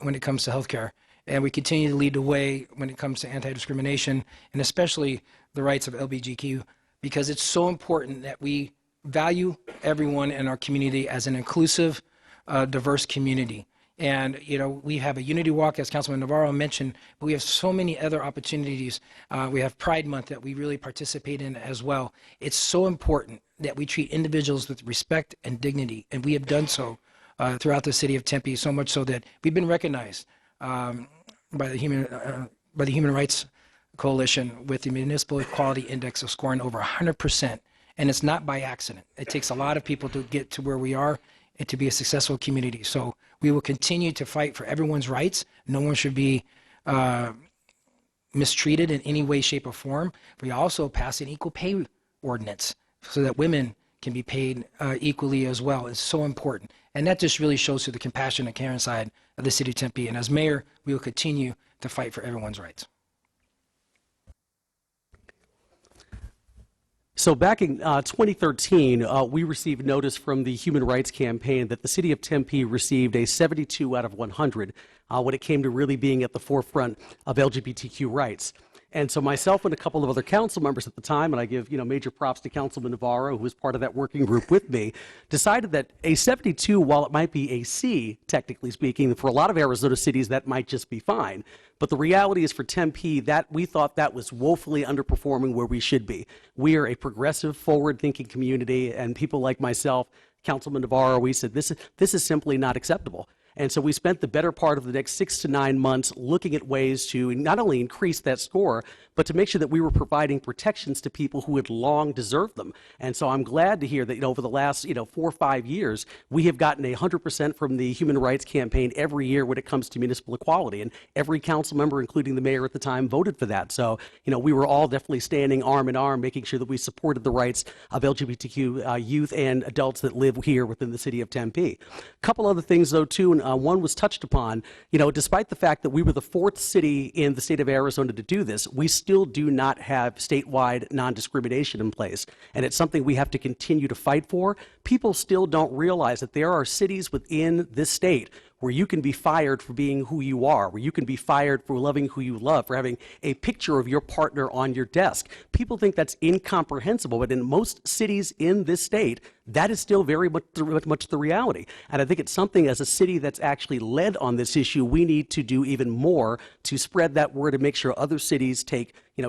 when it comes to healthcare. And we continue to lead the way when it comes to anti-discrimination, and especially the rights of LGBTQ, because it's so important that we value everyone in our community as an inclusive, diverse community. And, you know, we have a unity walk, as Councilman Navarro mentioned, but we have so many other opportunities. We have Pride Month that we really participate in as well. It's so important that we treat individuals with respect and dignity, and we have done so throughout the city of Tempe, so much so that we've been recognized by the Human Rights Coalition with the Municipal Equality Index of scoring over 100%. And it's not by accident. It takes a lot of people to get to where we are and to be a successful community. So we will continue to fight for everyone's rights. No one should be mistreated in any way, shape, or form. We also pass an equal pay ordinance so that women can be paid equally as well. It's so important. And that just really shows through the compassion and caring side of the city of Tempe. And as mayor, we will continue to fight for everyone's rights. So back in 2013, we received notice from the Human Rights Campaign that the city of Tempe received a 72 out of 100 when it came to really being at the forefront of LGBTQ rights. And so myself and a couple of other council members at the time, and I give major props to Councilman Navarro, who was part of that working group with me, decided that a 72, while it might be a C, technically speaking, for a lot of Arizona cities that might just be fine. But the reality is for Tempe, that we thought that was woefully underperforming where we should be. We are a progressive, forward-thinking community, and people like myself, Councilman Navarro, we said this is simply not acceptable. And so we spent the better part of the next 6 to 9 months looking at ways to not only increase that score, but to make sure that we were providing protections to people who had long deserved them. And so I'm glad to hear that over the last 4 or 5 years, we have gotten 100% from the Human Rights Campaign every year when it comes to municipal equality. And every council member, including the mayor at the time, voted for that. So we were all definitely standing arm in arm, making sure that we supported the rights of LGBTQ youth and adults that live here within the city of Tempe. A couple other things, though, too, and one was touched upon. Despite the fact that we were the 4th city in the state of Arizona to do this, we still do not have statewide non-discrimination in place. And it's something we have to continue to fight for. People still don't realize that there are cities within this state where you can be fired for being who you are, where you can be fired for loving who you love, for having a picture of your partner on your desk. People think that's incomprehensible, but in most cities in this state, that is still very much the reality. And I think it's something as a city that's actually led on this issue, we need to do even more to spread that word and make sure other cities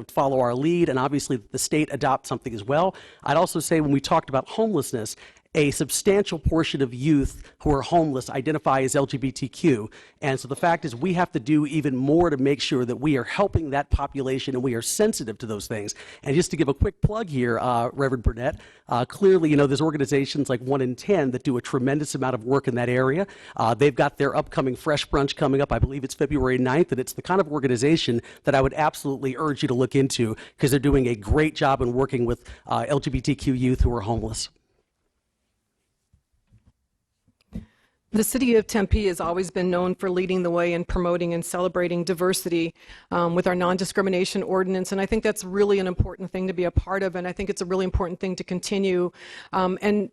follow our lead, and obviously the state adopts something as well. I'd also say when we talked about homelessness, a substantial portion of youth who are homeless identify as LGBTQ. And so the fact is we have to do even more to make sure that we are helping that population and we are sensitive to those things. And just to give a quick plug here, Reverend Burnett, clearly, there's organizations like 1 in 10 that do a tremendous amount of work in that area. They've got their upcoming Fresh Brunch coming up. I believe it's February 9th, and it's the kind of organization that I would absolutely urge you to look into because they're doing a great job in working with LGBTQ youth who are homeless. The city of Tempe has always been known for leading the way in promoting and celebrating diversity with our non-discrimination ordinance, and I think that's really an important thing to be a part of, and I think it's a really important thing to continue and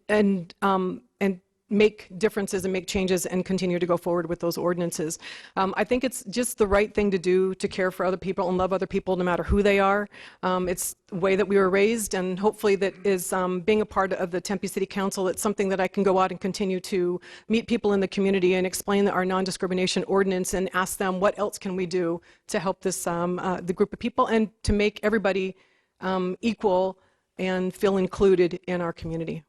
make differences and make changes and continue to go forward with those ordinances. I think it's just the right thing to do to care for other people and love other people no matter who they are. It's the way that we were raised, and hopefully that is being a part of the Tempe City Council. It's something that I can go out and continue to meet people in the community and explain our non-discrimination ordinance and ask them what else can we do to help this the group of people and to make everybody equal and feel included in our community.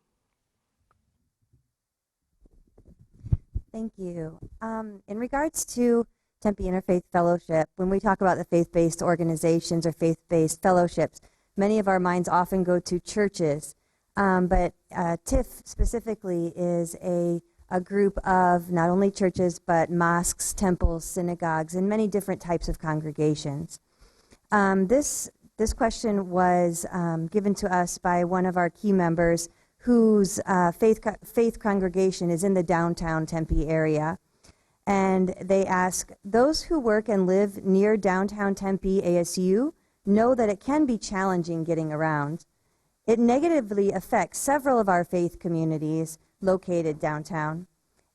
Thank you. In regards to Tempe Interfaith Fellowship, when we talk about the faith-based organizations or faith-based fellowships, many of our minds often go to churches, but TIF specifically is a group of not only churches, but mosques, temples, synagogues, and many different types of congregations. This question was given to us by one of our key members whose faith congregation is in the downtown Tempe area. And they ask, those who work and live near downtown Tempe ASU know that it can be challenging getting around. It negatively affects several of our faith communities located downtown.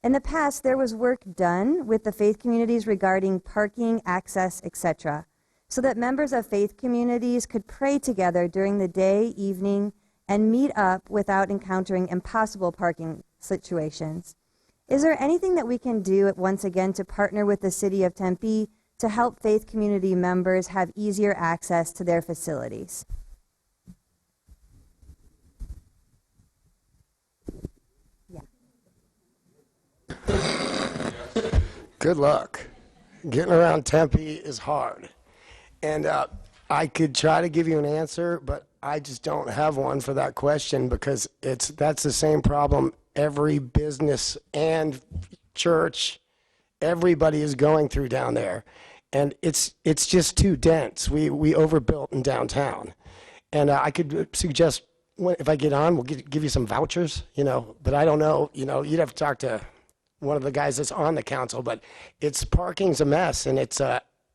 In the past, there was work done with the faith communities regarding parking, access, etc., so that members of faith communities could pray together during the day, evening, and meet up without encountering impossible parking situations. Is there anything that we can do once again to partner with the City of Tempe to help faith community members have easier access to their facilities? Yeah. Good luck. Getting around Tempe is hard. And I could try to give you an answer, but I just don't have one for that question because that's the same problem every business and church, everybody is going through down there. And it's just too dense. We overbuilt in downtown. And I could suggest, if I get on, we'll give you some vouchers, but I don't know, you'd have to talk to one of the guys that's on the council, but parking's a mess, and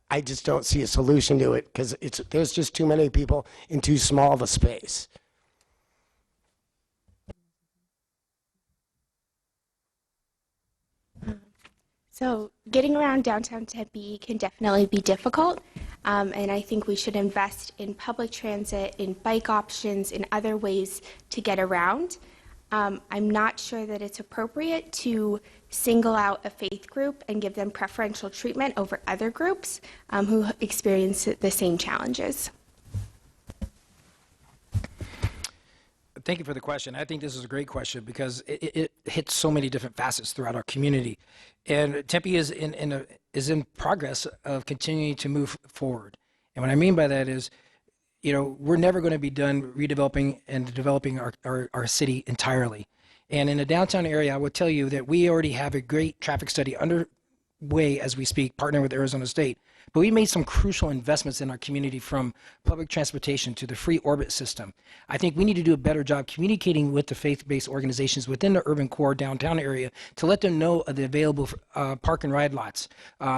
I just don't see a solution to it because there's just too many people in too small of a space. So getting around downtown Tempe can definitely be difficult, and I think we should invest in public transit, in bike options, in other ways to get around. I'm not sure that it's appropriate to single out a faith group and give them preferential treatment over other groups who experience the same challenges. Thank you for the question. I think this is a great question because it hits so many different facets throughout our community. And Tempe is in progress of continuing to move forward. And what I mean by that is, we're never going to be done redeveloping and developing our city entirely. And in the downtown area, I would tell you that we already have a great traffic study underway as we speak, partnering with Arizona State. But we made some crucial investments in our community, from public transportation to the free orbit system. I think we need to do a better job communicating with the faith-based organizations within the urban core downtown area to let them know of the available park and ride lots,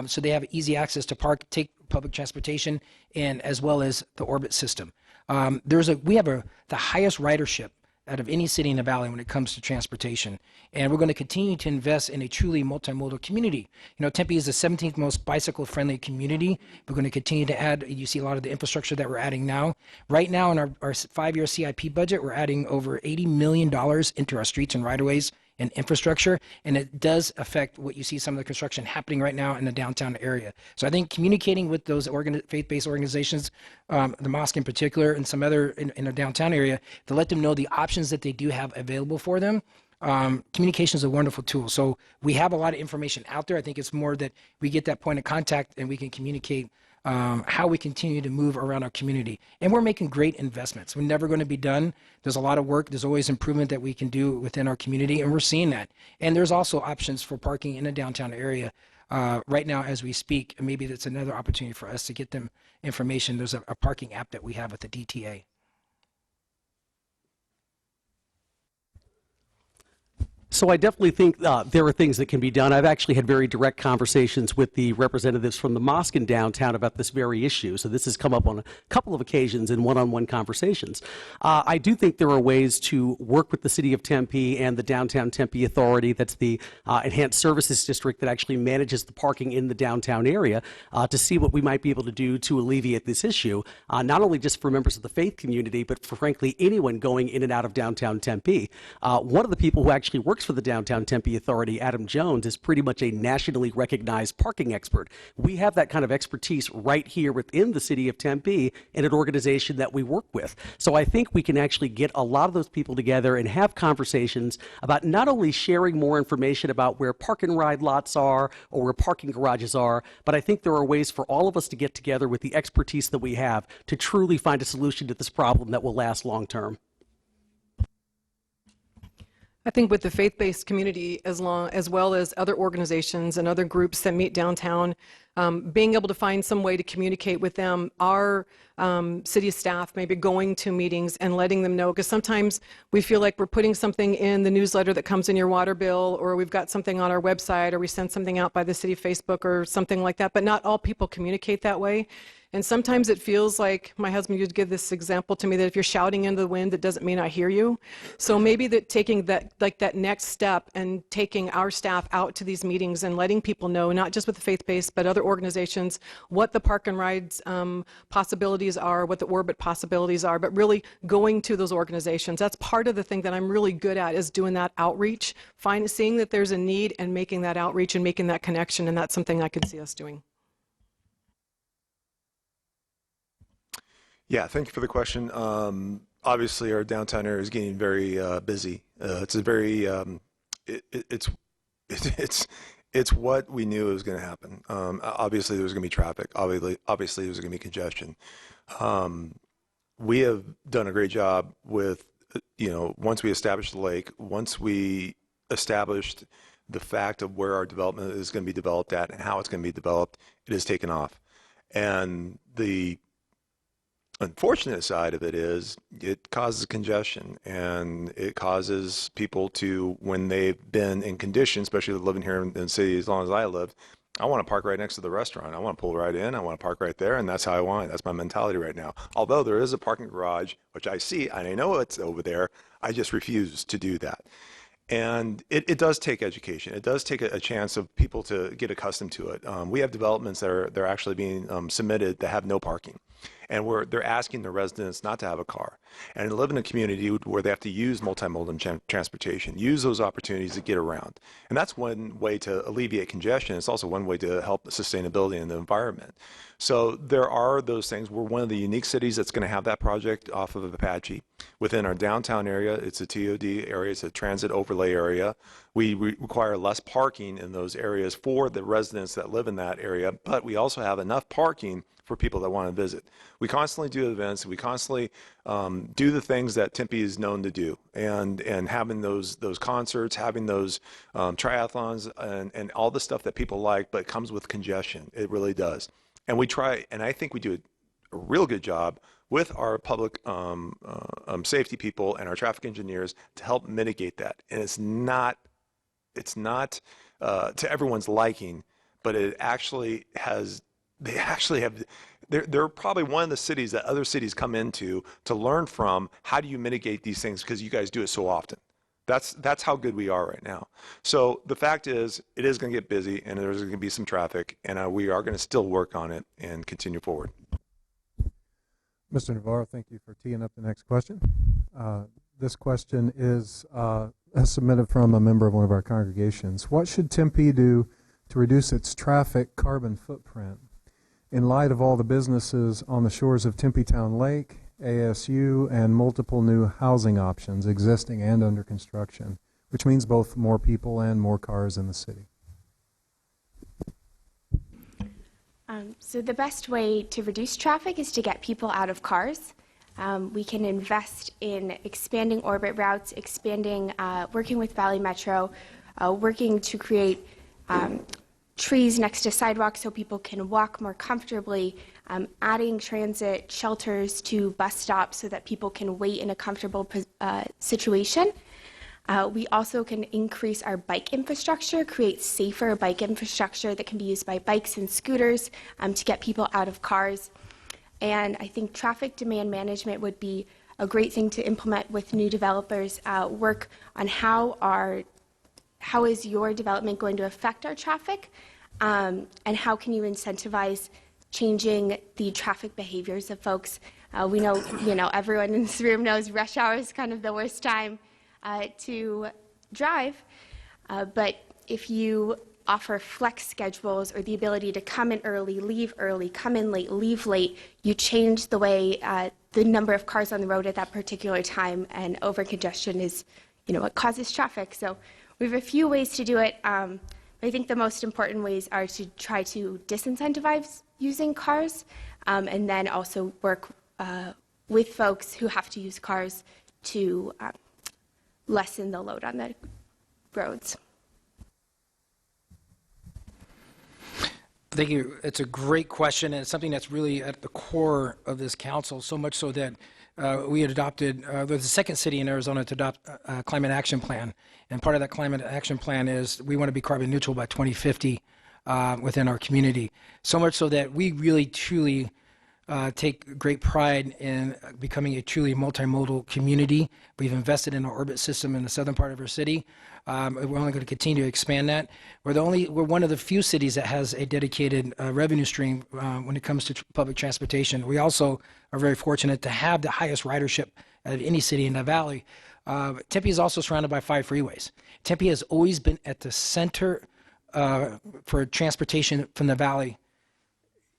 so they have easy access to take public transportation, and as well as the orbit system. We have the highest ridership out of any city in the valley when it comes to transportation. And we're going to continue to invest in a truly multimodal community. Tempe is the 17th most bicycle-friendly community. We're going to continue to add, you see a lot of the infrastructure that we're adding now. Right now in our 5-year CIP budget, we're adding over $80 million into our streets and right-of-ways and infrastructure, and it does affect what you see some of the construction happening right now in the downtown area. So I think communicating with those faith-based organizations, the mosque in particular, and some other in the downtown area, to let them know the options that they do have available for them. Communication is a wonderful tool. So we have a lot of information out there. I think it's more that we get that point of contact and we can communicate how we continue to move around our community. And we're making great investments. We're never going to be done. There's a lot of work. There's always improvement that we can do within our community, and we're seeing that. And there's also options for parking in the downtown area right now as we speak. And maybe that's another opportunity for us to get them information. There's a parking app that we have at the DTA. So I definitely think there are things that can be done. I've actually had very direct conversations with the representatives from the mosque in downtown about this very issue. So this has come up on a couple of occasions in one-on-one conversations. I do think there are ways to work with the City of Tempe and the Downtown Tempe Authority, that's the Enhanced Services District that actually manages the parking in the downtown area, to see what we might be able to do to alleviate this issue, not only just for members of the faith community, but for, frankly, anyone going in and out of downtown Tempe. One of the people who actually works for the Downtown Tempe Authority, Adam Jones, is pretty much a nationally recognized parking expert. We have that kind of expertise right here within the City of Tempe in an organization that we work with. So I think we can actually get a lot of those people together and have conversations about not only sharing more information about where park and ride lots are or where parking garages are, but I think there are ways for all of us to get together with the expertise that we have to truly find a solution to this problem that will last long term. I think with the faith-based community, as well as other organizations and other groups that meet downtown, being able to find some way to communicate with them, our city staff maybe going to meetings and letting them know, because sometimes we feel like we're putting something in the newsletter that comes in your water bill, or we've got something on our website, or we send something out by the city Facebook or something like that, but not all people communicate that way. And sometimes it feels like, my husband used to give this example to me, that if you're shouting into the wind, it doesn't mean I hear you. So maybe that taking that, like that next step and taking our staff out to these meetings and letting people know, not just with the faith-based, but other organizations, what the park and rides possibilities are, what the orbit possibilities are, but really going to those organizations. That's part of the thing that I'm really good at, is doing that outreach, seeing that there's a need and making that outreach and making that connection, and that's something I could see us doing. Yeah, thank you for the question. Obviously, our downtown area is getting very busy. It's a very it's what we knew was going to happen. Obviously, there was going to be traffic. Obviously, there was going to be congestion. We have done a great job with, once we established the lake, once we established the fact of where our development is going to be developed at and how it's going to be developed, it has taken off. And the unfortunate side of it is it causes congestion, and it causes people to, when they've been in conditions, especially living here in the city as long as I lived, I want to park right next to the restaurant. I want to pull right in. I want to park right there, and that's how I want it. That's my mentality right now. Although there is a parking garage, which I see, and I know it's over there, I just refuse to do that. And it does take education. It does take a chance of people to get accustomed to it. We have developments that they're actually being submitted that have no parking. And they're asking the residents not to have a car and live in a community where they have to use multimodal transportation, use those opportunities to get around. And that's one way to alleviate congestion. It's also one way to help the sustainability in the environment. So there are those things. We're one of the unique cities that's going to have that project off of Apache. Within our downtown area, it's a TOD area, it's a transit overlay area. We require less parking in those areas for the residents that live in that area, but we also have enough parking for people that want to visit. We constantly do events. We constantly do the things that Tempe is known to do, and having those concerts, having those triathlons, and all the stuff that people like, but it comes with congestion. It really does. And we try, and I think we do a real good job with our public safety people and our traffic engineers to help mitigate that. And it's not to everyone's liking, but it actually has. They actually have, they're probably one of the cities that other cities come into to learn from. How do you mitigate these things? Because you guys do it so often. That's how good we are right now. So the fact is, it is going to get busy, and there's going to be some traffic, and we are going to still work on it and continue forward. Mr. Navarro, thank you for teeing up the next question. This question is submitted from a member of one of our congregations. What should Tempe do to reduce its traffic carbon footprint in light of all the businesses on the shores of Tempe Town Lake, ASU, and multiple new housing options existing and under construction, which means both more people and more cars in the city? So the best way to reduce traffic is to get people out of cars. We can invest in expanding orbit routes, working with Valley Metro, working to create trees next to sidewalks so people can walk more comfortably, adding transit shelters to bus stops so that people can wait in a comfortable situation. We also can increase our bike infrastructure, create safer bike infrastructure that can be used by bikes and scooters to get people out of cars. And I think traffic demand management would be a great thing to implement with new developers. Work on how is your development going to affect our traffic, and how can you incentivize changing the traffic behaviors of folks. We know, everyone in this room knows rush hour is kind of the worst time to drive, but if you offer flex schedules or the ability to come in early, come in late, leave late, you change the way the number of cars on the road at that particular time, and over congestion is, what causes traffic. So we have a few ways to do it. I think the most important ways are to try to disincentivize using cars, and then also work with folks who have to use cars to lessen the load on the roads. Thank you. It's a great question, and it's something that's really at the core of this council, so much so that we had adopted, we're the second city in Arizona to adopt a climate action plan. And part of that climate action plan is we want to be carbon neutral by 2050 within our community. So much so that we really, truly take great pride in becoming a truly multimodal community. We've invested in our orbit system in the southern part of our city. We're only going to continue to expand that. We're one of the few cities that has a dedicated revenue stream when it comes to public transportation. We also are very fortunate to have the highest ridership of any city in the valley. Tempe is also surrounded by 5 freeways. Tempe has always been at the center for transportation from the valley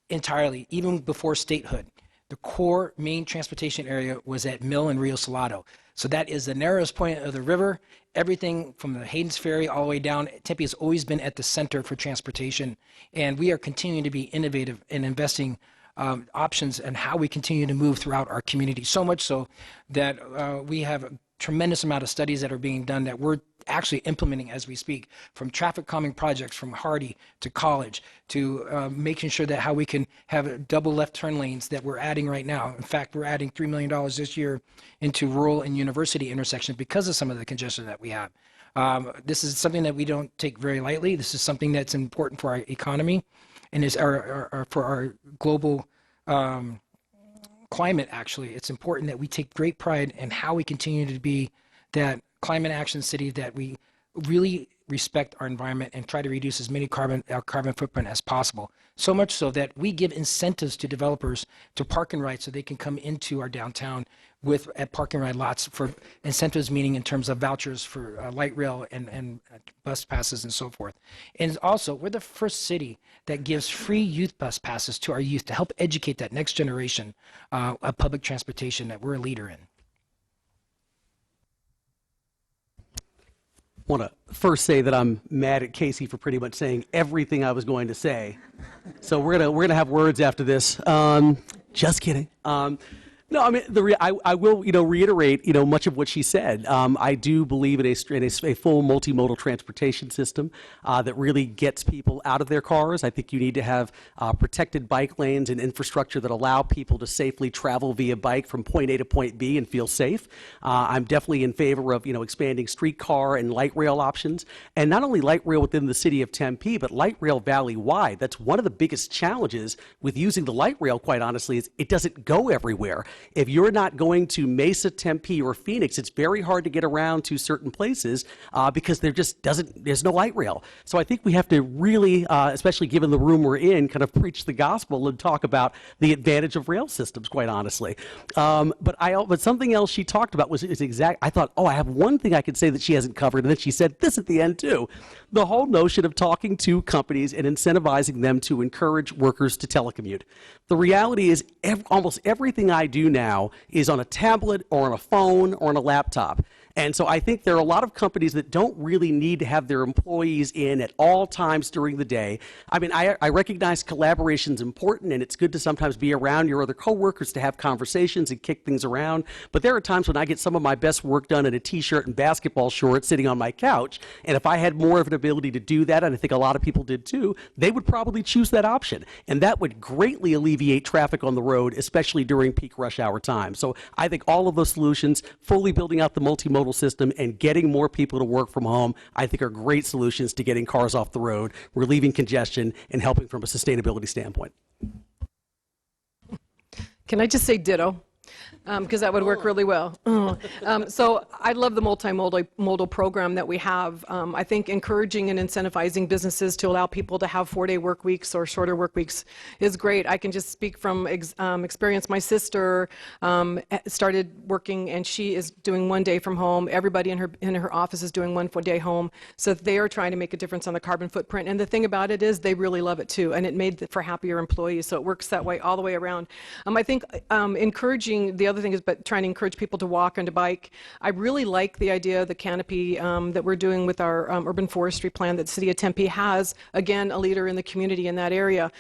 entirely, even before statehood. The core main transportation area was at Mill and Rio Salado. So that is the narrowest point of the river. Everything from the Hayden's Ferry all the way down, Tempe has always been at the center for transportation. And we are continuing to be innovative in investing options and how we continue to move throughout our community. So much so that we have a tremendous amount of studies that are being done that we're actually implementing as we speak, from traffic calming projects from Hardy to College to making sure that how we can have double left turn lanes that we're adding right now. In fact, we're adding $3 million this year into rural and university intersections because of some of the congestion that we have. This is something that we don't take very lightly. This is something that's important for our economy and is for our global climate, actually. It's important that we take great pride in how we continue to be that climate action city, that we really respect our environment and try to reduce as many carbon footprint as possible. So much so that we give incentives to developers to park and ride so they can come into our downtown at park and ride lots for incentives, meaning in terms of vouchers for light rail and bus passes and so forth. And also, we're the first city that gives free youth bus passes to our youth to help educate that next generation of public transportation that we're a leader in. I want to first say that I'm mad at Casey for pretty much saying everything I was going to say. So we're gonna have words after this. Just kidding. No, I mean, I will, reiterate, much of what she said. I do believe in a full multimodal transportation system that really gets people out of their cars. I think you need to have protected bike lanes and infrastructure that allow people to safely travel via bike from point A to point B and feel safe. I'm definitely in favor of, expanding streetcar and light rail options, and not only light rail within the city of Tempe, but light rail valley-wide. That's one of the biggest challenges with using the light rail, quite honestly, is it doesn't go everywhere. If you're not going to Mesa, Tempe, or Phoenix, it's very hard to get around to certain places because there's no light rail. So I think we have to really, especially given the room we're in, kind of preach the gospel and talk about the advantage of rail systems, quite honestly. But something else she talked about I thought, I have one thing I could say that she hasn't covered, and then she said this at the end too. The whole notion of talking to companies and incentivizing them to encourage workers to telecommute. The reality is almost everything I do now is on a tablet or on a phone or on a laptop. And so I think there are a lot of companies that don't really need to have their employees in at all times during the day. I mean, I recognize collaboration is important, and it's good to sometimes be around your other coworkers to have conversations and kick things around. But there are times when I get some of my best work done in a t-shirt and basketball shorts sitting on my couch. And if I had more of an ability to do that, and I think a lot of people did too, they would probably choose that option. And that would greatly alleviate traffic on the road, especially during peak rush hour time. So I think all of those solutions, fully building out the multimodal multimodal system and getting more people to work from home, I think are great solutions to getting cars off the road, relieving congestion, and helping from a sustainability standpoint. Can I just say ditto? Because that would work really well. So I love the multimodal program that we have. I think encouraging and incentivizing businesses to allow people to have 4-day work weeks or shorter work weeks is great. I can just speak from experience. My sister started working and she is doing 1 day from home. Everybody in her office is doing 1 day home. So they are trying to make a difference on the carbon footprint. And the thing about it is they really love it too. And it made for happier employees. So it works that way all the way around. I think encouraging, the other thing is but trying to encourage people to walk and to bike. I really like the idea of the canopy that we're doing with our urban forestry plan that the city of Tempe has. Again, a leader in the community in that area.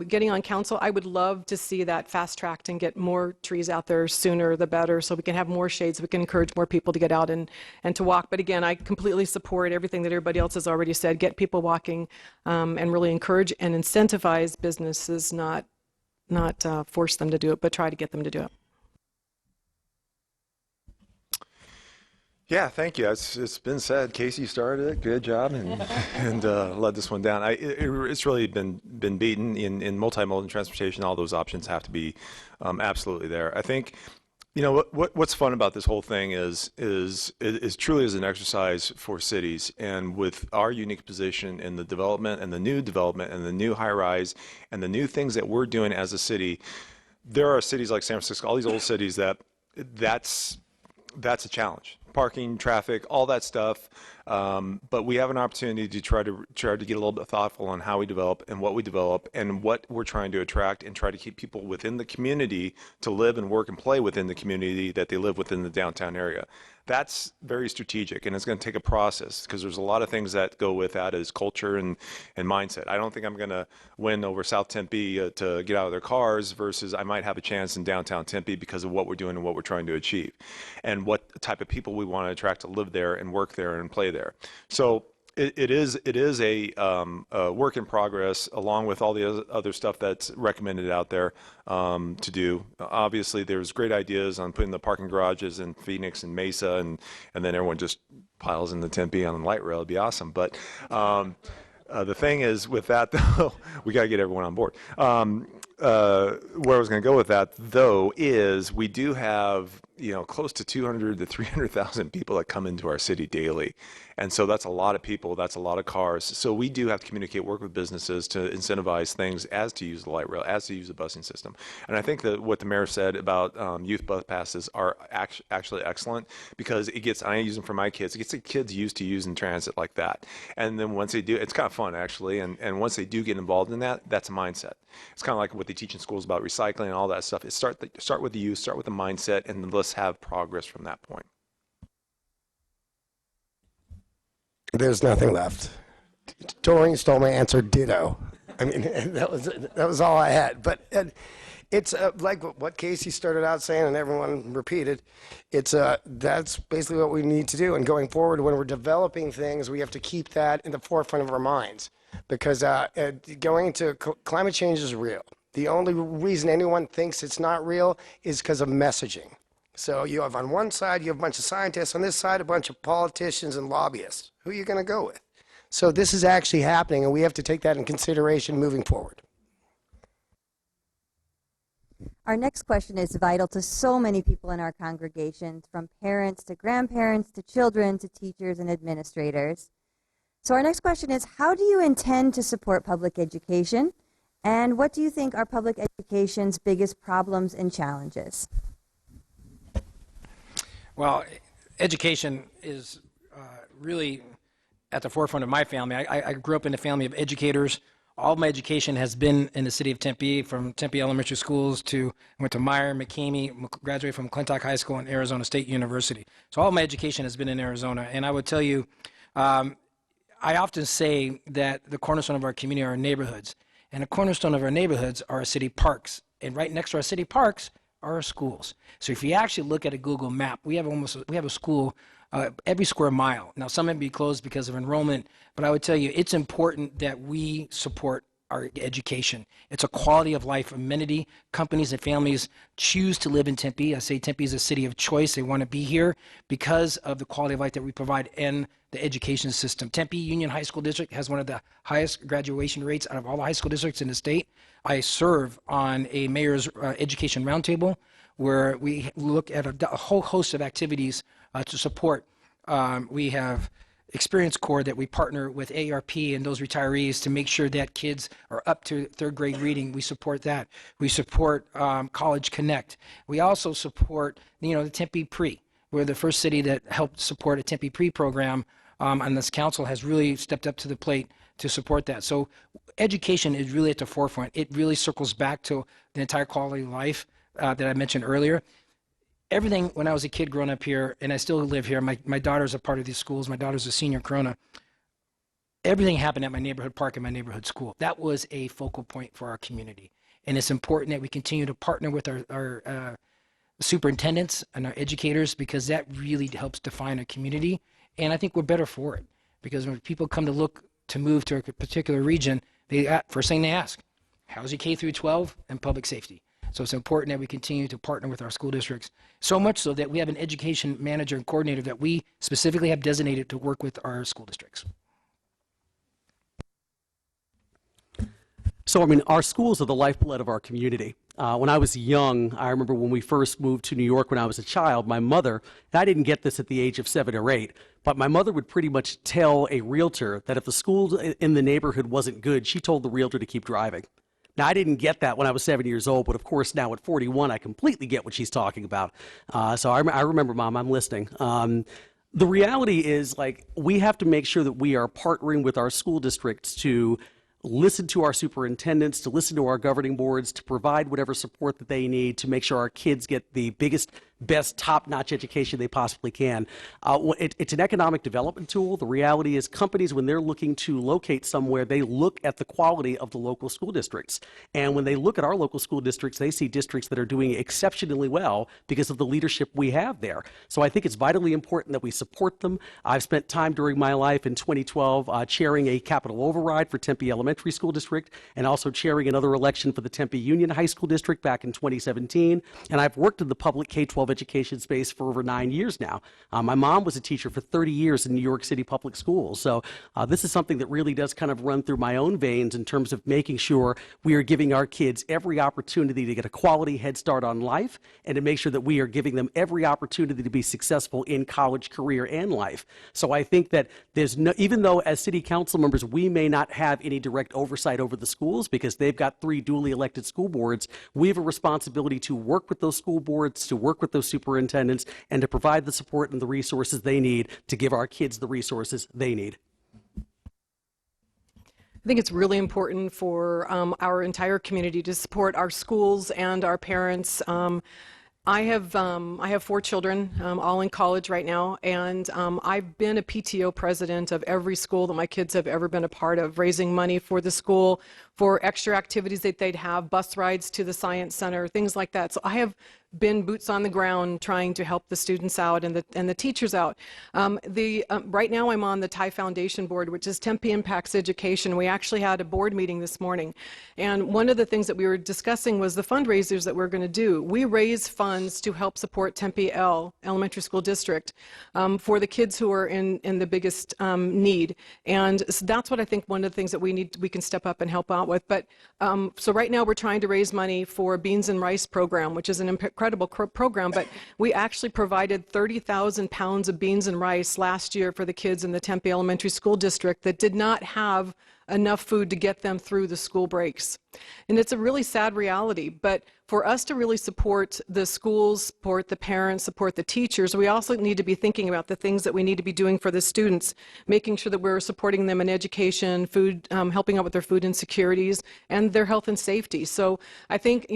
Getting on council, I would love to see that fast-tracked and get more trees out there sooner the better so we can have more shades, we can encourage more people to get out and to walk. But again, I completely support everything that everybody else has already said. Get people walking and really encourage and incentivize businesses, not force them to do it, but try to get them to do it. Yeah, thank you. It's been said. Casey started it. Good job, and led this one down. It's really been beaten in multimodal transportation. All those options have to be absolutely there. I think, you know, what's fun about this whole thing is truly is an exercise for cities, and with our unique position in the development and the new high rise and the new things that we're doing as a city. There are cities like San Francisco, all these old cities that's a challenge. Parking, traffic, all that stuff. But we have an opportunity to try to get a little bit thoughtful on how we develop and what we're trying to attract, and try to keep people within the community to live and work and play within the community that they live within the downtown area. That's very strategic, and it's going to take a process because there's a lot of things that go with that as culture and mindset. I don't think I'm going to win over South Tempe to get out of their cars versus I might have a chance in downtown Tempe because of what we're doing and what we're trying to achieve and what type of people we want to attract to live there and work there and play there. So it is a work in progress, along with all the other stuff that's recommended out there to do. Obviously, there's great ideas on putting the parking garages in Phoenix and Mesa, and then everyone just piles into Tempe on the light rail. It'd be awesome. But the thing is, with that though, we got to get everyone on board. Where I was going to go with that, though, is we do have, you know, close to 200 to 300,000 people that come into our city daily. And so that's a lot of people, that's a lot of cars. So we do have to communicate, work with businesses to incentivize things as to use the light rail, as to use the busing system. And I think that what the mayor said about youth bus passes are actually excellent, because I use them for my kids. It gets the kids used to using transit like that. And then once they do, it's kind of fun actually. And once they do get involved in that, that's a mindset. It's kind of like what they teach in schools about recycling and all that stuff. It's start with the youth, start with the mindset, and then let's have progress from that point. There's nothing left. Doreen stole my answer, ditto. I mean, that was all I had. But it's like what Casey started out saying, and everyone repeated. That's basically what we need to do. And going forward, when we're developing things, we have to keep that in the forefront of our minds, because going into climate change is real. The only reason anyone thinks it's not real is because of messaging. So you have on one side, you have a bunch of scientists, on this side, a bunch of politicians and lobbyists. Who are you going to go with? So this is actually happening, and we have to take that in consideration moving forward. Our next question is vital to so many people in our congregation, from parents to grandparents to children to teachers and administrators. So our next question is, how do you intend to support public education? And what do you think are public education's biggest problems and challenges? Well, education is really at the forefront of my family. I grew up in a family of educators. All of my education has been in the city of Tempe, from Tempe Elementary Schools to, I went to Meyer, McCamey, graduated from Clintock High School and Arizona State University. So all of my education has been in Arizona. And I would tell you, I often say that the cornerstone of our community are our neighborhoods. And the cornerstone of our neighborhoods are our city parks. And right next to our city parks are our schools. So if you actually look at a Google map, we have a school every square mile. Now, some may be closed because of enrollment, but I would tell you it's important that we support our education. It's a quality of life amenity. Companies and families choose to live in Tempe. I say Tempe is a city of choice. They want to be here because of the quality of life that we provide in the education system. Tempe Union High School District has one of the highest graduation rates out of all the high school districts in the state. I serve on a mayor's education roundtable where we look at a whole host of activities to support. We have Experience Corps that we partner with AARP and those retirees to make sure that kids are up to third grade reading. We support that. We support College Connect. We also support, the Tempe Pre. We're the first city that helped support a Tempe Pre program, and this council has really stepped up to the plate to support that. So education is really at the forefront. It really circles back to the entire quality of life that I mentioned earlier. Everything when I was a kid growing up here, and I still live here, my daughter's a part of these schools. My daughter's a senior Corona. Everything happened at my neighborhood park and my neighborhood school. That was a focal point for our community. And it's important that we continue to partner with our superintendents and our educators, because that really helps define a community. And I think we're better for it, because when people come to look to move to a particular region, first thing they ask, how's your K through 12 and public safety? So it's important that we continue to partner with our school districts, so much so that we have an education manager and coordinator that we specifically have designated to work with our school districts. So, our schools are the lifeblood of our community. When I was young, I remember when we first moved to New York when I was a child, my mother, and I didn't get this at the age of 7 or 8, but my mother would pretty much tell a realtor that if the school in the neighborhood wasn't good, she told the realtor to keep driving. Now, I didn't get that when I was 7 years old, but of course now at 41, I completely get what she's talking about. So I remember, Mom, I'm listening. The reality is, we have to make sure that we are partnering with our school districts to listen to our superintendents, to listen to our governing boards, to provide whatever support that they need to make sure our kids get the biggest, best, top-notch education they possibly can. It's an economic development tool. The reality is companies, when they're looking to locate somewhere, they look at the quality of the local school districts. And when they look at our local school districts, they see districts that are doing exceptionally well because of the leadership we have there. So I think it's vitally important that we support them. I've spent time during my life in 2012 chairing a capital override for Tempe Elementary School District, and also chairing another election for the Tempe Union High School District back in 2017. And I've worked in the public K-12 education space for over 9 years now. My mom was a teacher for 30 years in New York City public schools. So this is something that really does kind of run through my own veins in terms of making sure we are giving our kids every opportunity to get a quality head start on life, and to make sure that we are giving them every opportunity to be successful in college, career, and life. So I think that even though as city council members, we may not have any direct oversight over the schools because they've got 3 duly elected school boards, we have a responsibility to work with those school boards, to work with those superintendents, and to provide the support and the resources they need to give our kids the resources they need. I think it's really important for our entire community to support our schools and our parents. I have 4 children, all in college right now, and I've been a PTO president of every school that my kids have ever been a part of, raising money for the school, for extra activities that they'd have, bus rides to the science center, things like that. So I have been boots on the ground trying to help the students out and the teachers out. Right now I'm on the TIE Foundation board, which is Tempe Impacts Education. We actually had a board meeting this morning, and one of the things that we were discussing was the fundraisers that we're going to do. We raise funds to help support Tempe Elementary School District for the kids who are in the biggest need, and so that's what I think one of the things that we can step up and help out with. But so right now we're trying to raise money for Beans and Rice program, which is an incredible program, but we actually provided 30,000 pounds of beans and rice last year for the kids in the Tempe Elementary School District that did not have enough food to get them through the school breaks. And it's a really sad reality, but for us to really support the schools, support the parents, support the teachers, we also need to be thinking about the things that we need to be doing for the students, making sure that we're supporting them in education, food, helping out with their food insecurities, and their health and safety. So I think,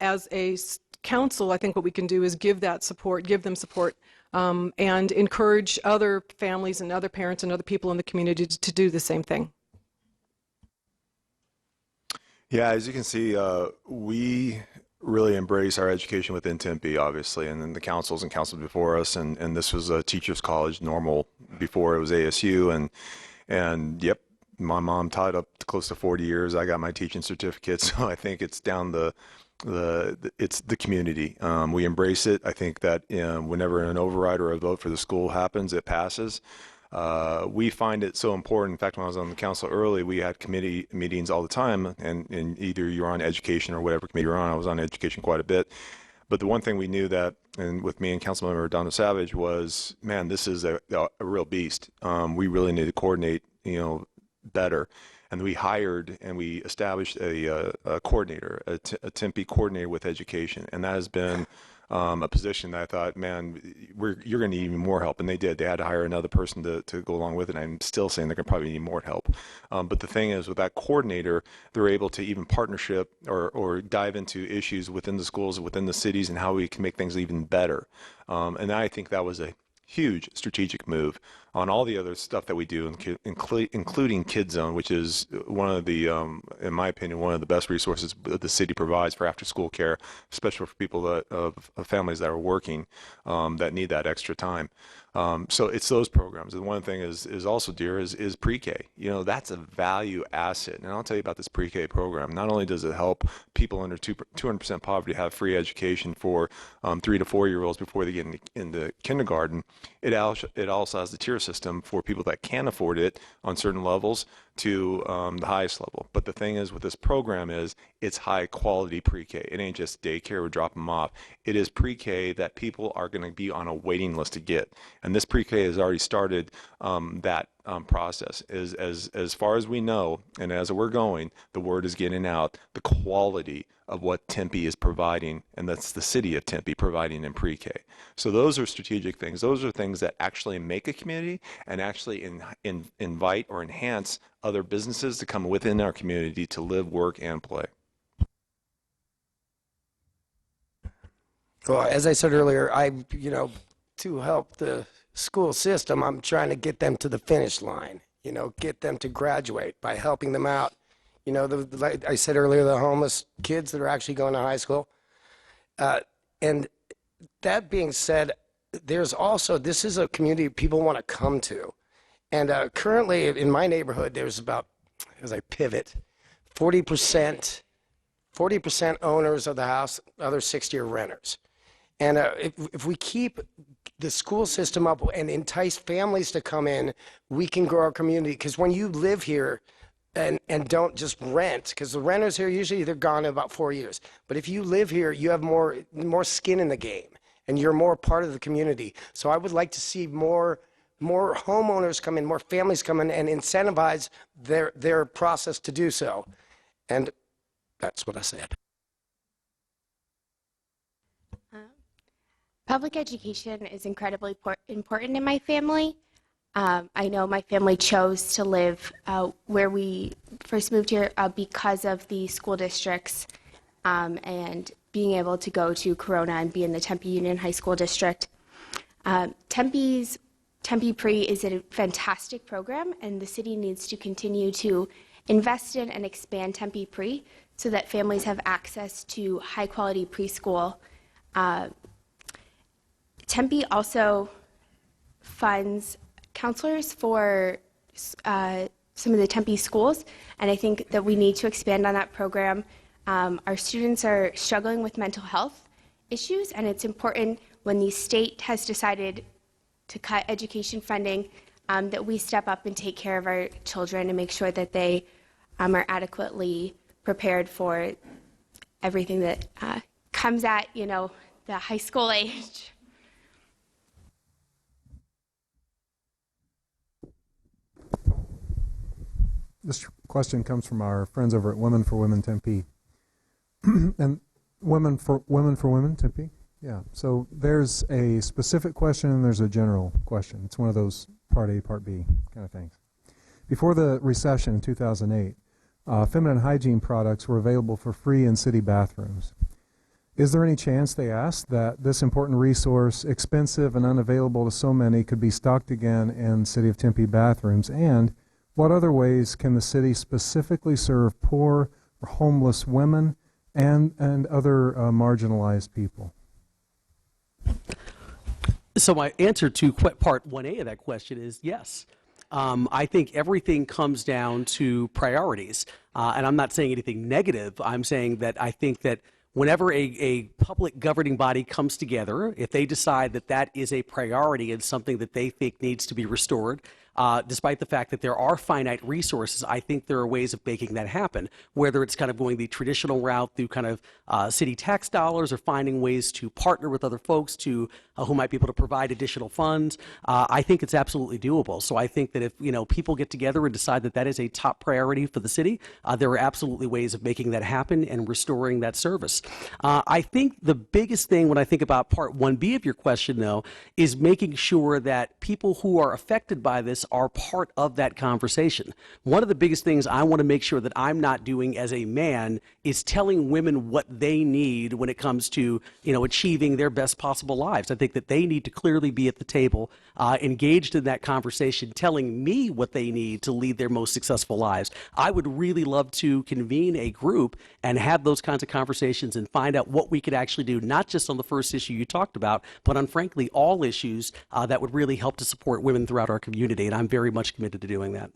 as a council, I think what we can do is give them support, and encourage other families and other parents and other people in the community to do the same thing. Yeah, as you can see, we really embrace our education within Tempe, obviously, and then the councils and councils before us, and this was a teachers college normal before it was ASU, and yep, my mom taught up to close to 40 years. I got my teaching certificate, so I think it's down it's the community. We embrace it. I think that whenever an override or a vote for the school happens, it passes. We find it so important. In fact, when I was on the council early, we had committee meetings all the time, and either you're on education or whatever committee you're on. I was on education quite a bit. But the one thing we knew that, and with me and Councilmember Donna Savage, was, man, this is a real beast. We really need to coordinate, better. And we hired and we established a coordinator, a Tempe coordinator with education, and that has been a position that I thought, man, you're going to need even more help. And they did. They had to hire another person to go along with it. And I'm still saying they're going to probably need more help. But the thing is, with that coordinator, they're able to even partnership or dive into issues within the schools, within the cities, and how we can make things even better. And I think that was a huge strategic move on all the other stuff that we do, including Kid Zone, which is one of the, in my opinion, one of the best resources that the city provides for after-school care, especially for people of families that are working that need that extra time. So it's those programs. And one thing is also, dear, is pre-K. That's a value asset. And I'll tell you about this pre-K program. Not only does it help people under 200% poverty have free education for 3 to 4 year olds before they get into kindergarten, it also has the tier system for people that can afford it on certain levels to the highest level. But the thing is with this program is it's high quality pre-K. It ain't just daycare or drop them off. It is pre-K that people are going to be on a waiting list to get. And this pre-K has already started that process. As far as we know, and as we're going, the word is getting out, the quality of what Tempe is providing, and that's the city of Tempe providing in pre-K. So those are strategic things. Those are things that actually make a community and actually invite or enhance other businesses to come within our community to live, work, and play. Well, as I said earlier, to help the school system, I'm trying to get them to the finish line, get them to graduate by helping them out. Like I said earlier, the homeless kids that are actually going to high school. And that being said, this is a community people want to come to. And currently in my neighborhood, there's about, as I pivot, 40% owners of the house, other 60 are renters. And if we keep the school system up and entice families to come in, we can grow our community. Because when you live here and don't just rent, because the renters here, usually they're gone in about 4 years. But if you live here, you have more skin in the game, and you're more part of the community. So I would like to see more homeowners come in, more families come in, and incentivize their process to do so. And that's what I said. Public education is incredibly important in my family. I know my family chose to live where we first moved here because of the school districts and being able to go to Corona and be in the Tempe Union High School District. Tempe Pre is a fantastic program, and the city needs to continue to invest in and expand Tempe Pre so that families have access to high-quality preschool. Tempe also funds counselors for some of the Tempe schools, and I think that we need to expand on that program. Our students are struggling with mental health issues, and it's important when the state has decided to cut education funding that we step up and take care of our children and make sure that they are adequately prepared for everything that comes at, the high school age. This question comes from our friends over at Women for Women Tempe. And Women for Women Tempe? Yeah. So there's a specific question and there's a general question. It's one of those part A, part B kind of things. Before the recession in 2008, feminine hygiene products were available for free in city bathrooms. Is there any chance, they asked, that this important resource, expensive and unavailable to so many, could be stocked again in City of Tempe bathrooms? And what other ways can the city specifically serve poor or homeless women and other marginalized people? So my answer to part 1A of that question is yes. I think everything comes down to priorities. And I'm not saying anything negative. I'm saying that I think that whenever a public governing body comes together, if they decide that that is a priority and something that they think needs to be restored, despite the fact that there are finite resources, I think there are ways of making that happen, whether it's kind of going the traditional route through kind of city tax dollars or finding ways to partner with other folks to who might be able to provide additional funds. I think it's absolutely doable. So I think that if people get together and decide that that is a top priority for the city, there are absolutely ways of making that happen and restoring that service. I think the biggest thing when I think about part 1B of your question, though, is making sure that people who are affected by this are part of that conversation. One of the biggest things I want to make sure that I'm not doing as a man is telling women what they need when it comes to, achieving their best possible lives. I think that they need to clearly be at the table, engaged in that conversation, telling me what they need to lead their most successful lives. I would really love to convene a group and have those kinds of conversations and find out what we could actually do, not just on the first issue you talked about, but on, frankly, all issues that would really help to support women throughout our community. And I'm very much committed to doing that.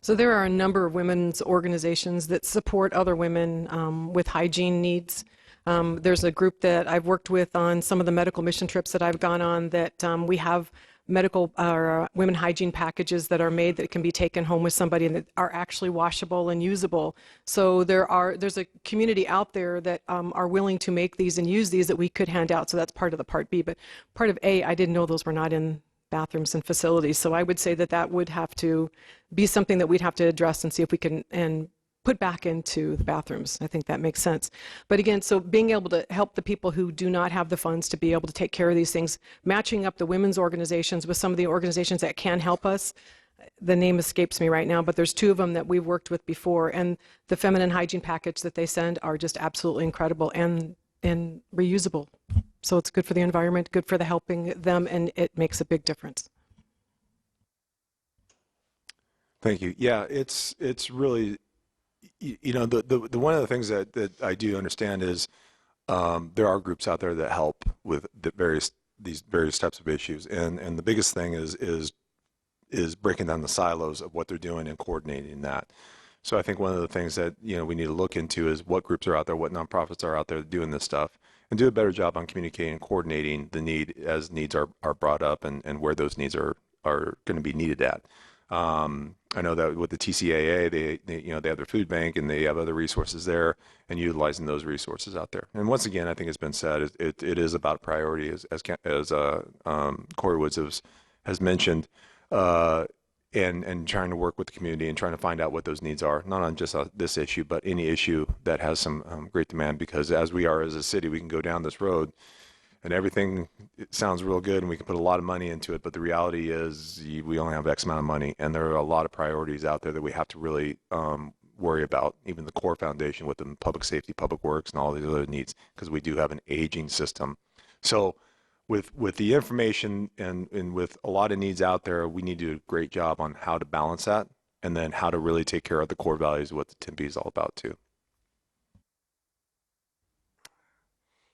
So there are a number of women's organizations that support other women with hygiene needs. There's a group that I've worked with on some of the medical mission trips that I've gone on that we have medical women hygiene packages that are made that can be taken home with somebody and that are actually washable and usable. So there's a community out there that are willing to make these and use these that we could hand out. So that's part of the part B. But part of A, I didn't know those were not in bathrooms and facilities. So I would say that that would have to be something that we'd have to address and see if we can and put back into the bathrooms. I think that makes sense. But again, so being able to help the people who do not have the funds to be able to take care of these things, matching up the women's organizations with some of the organizations that can help us. The name escapes me right now, but there's 2 of them that we've worked with before, and the feminine hygiene package that they send are just absolutely incredible and reusable. So it's good for the environment, good for the helping them, and it makes a big difference. Thank you. Yeah, it's really, the one of the things that I do understand is there are groups out there that help with these various types of issues, and the biggest thing is breaking down the silos of what they're doing and coordinating that. So I think one of the things that we need to look into is what groups are out there, what nonprofits are out there doing this stuff, and do a better job on communicating and coordinating the need as needs are brought up and where those needs are going to be needed at. I know that with the TCAA, they have their food bank and they have other resources there, and utilizing those resources out there. And once again, I think it's been said, it is about priority, as Corey Woods has mentioned, and trying to work with the community and trying to find out what those needs are, not on just this issue, but any issue that has some great demand. Because as we are as a city, we can go down this road and everything, it sounds real good and we can put a lot of money into it, but the reality is we only have X amount of money, and there are a lot of priorities out there that we have to really worry about, even the core foundation with the public safety, public works, and all these other needs, because we do have an aging system. So with the information and with a lot of needs out there, we need to do a great job on how to balance that, and then how to really take care of the core values of what the Tempe is all about too.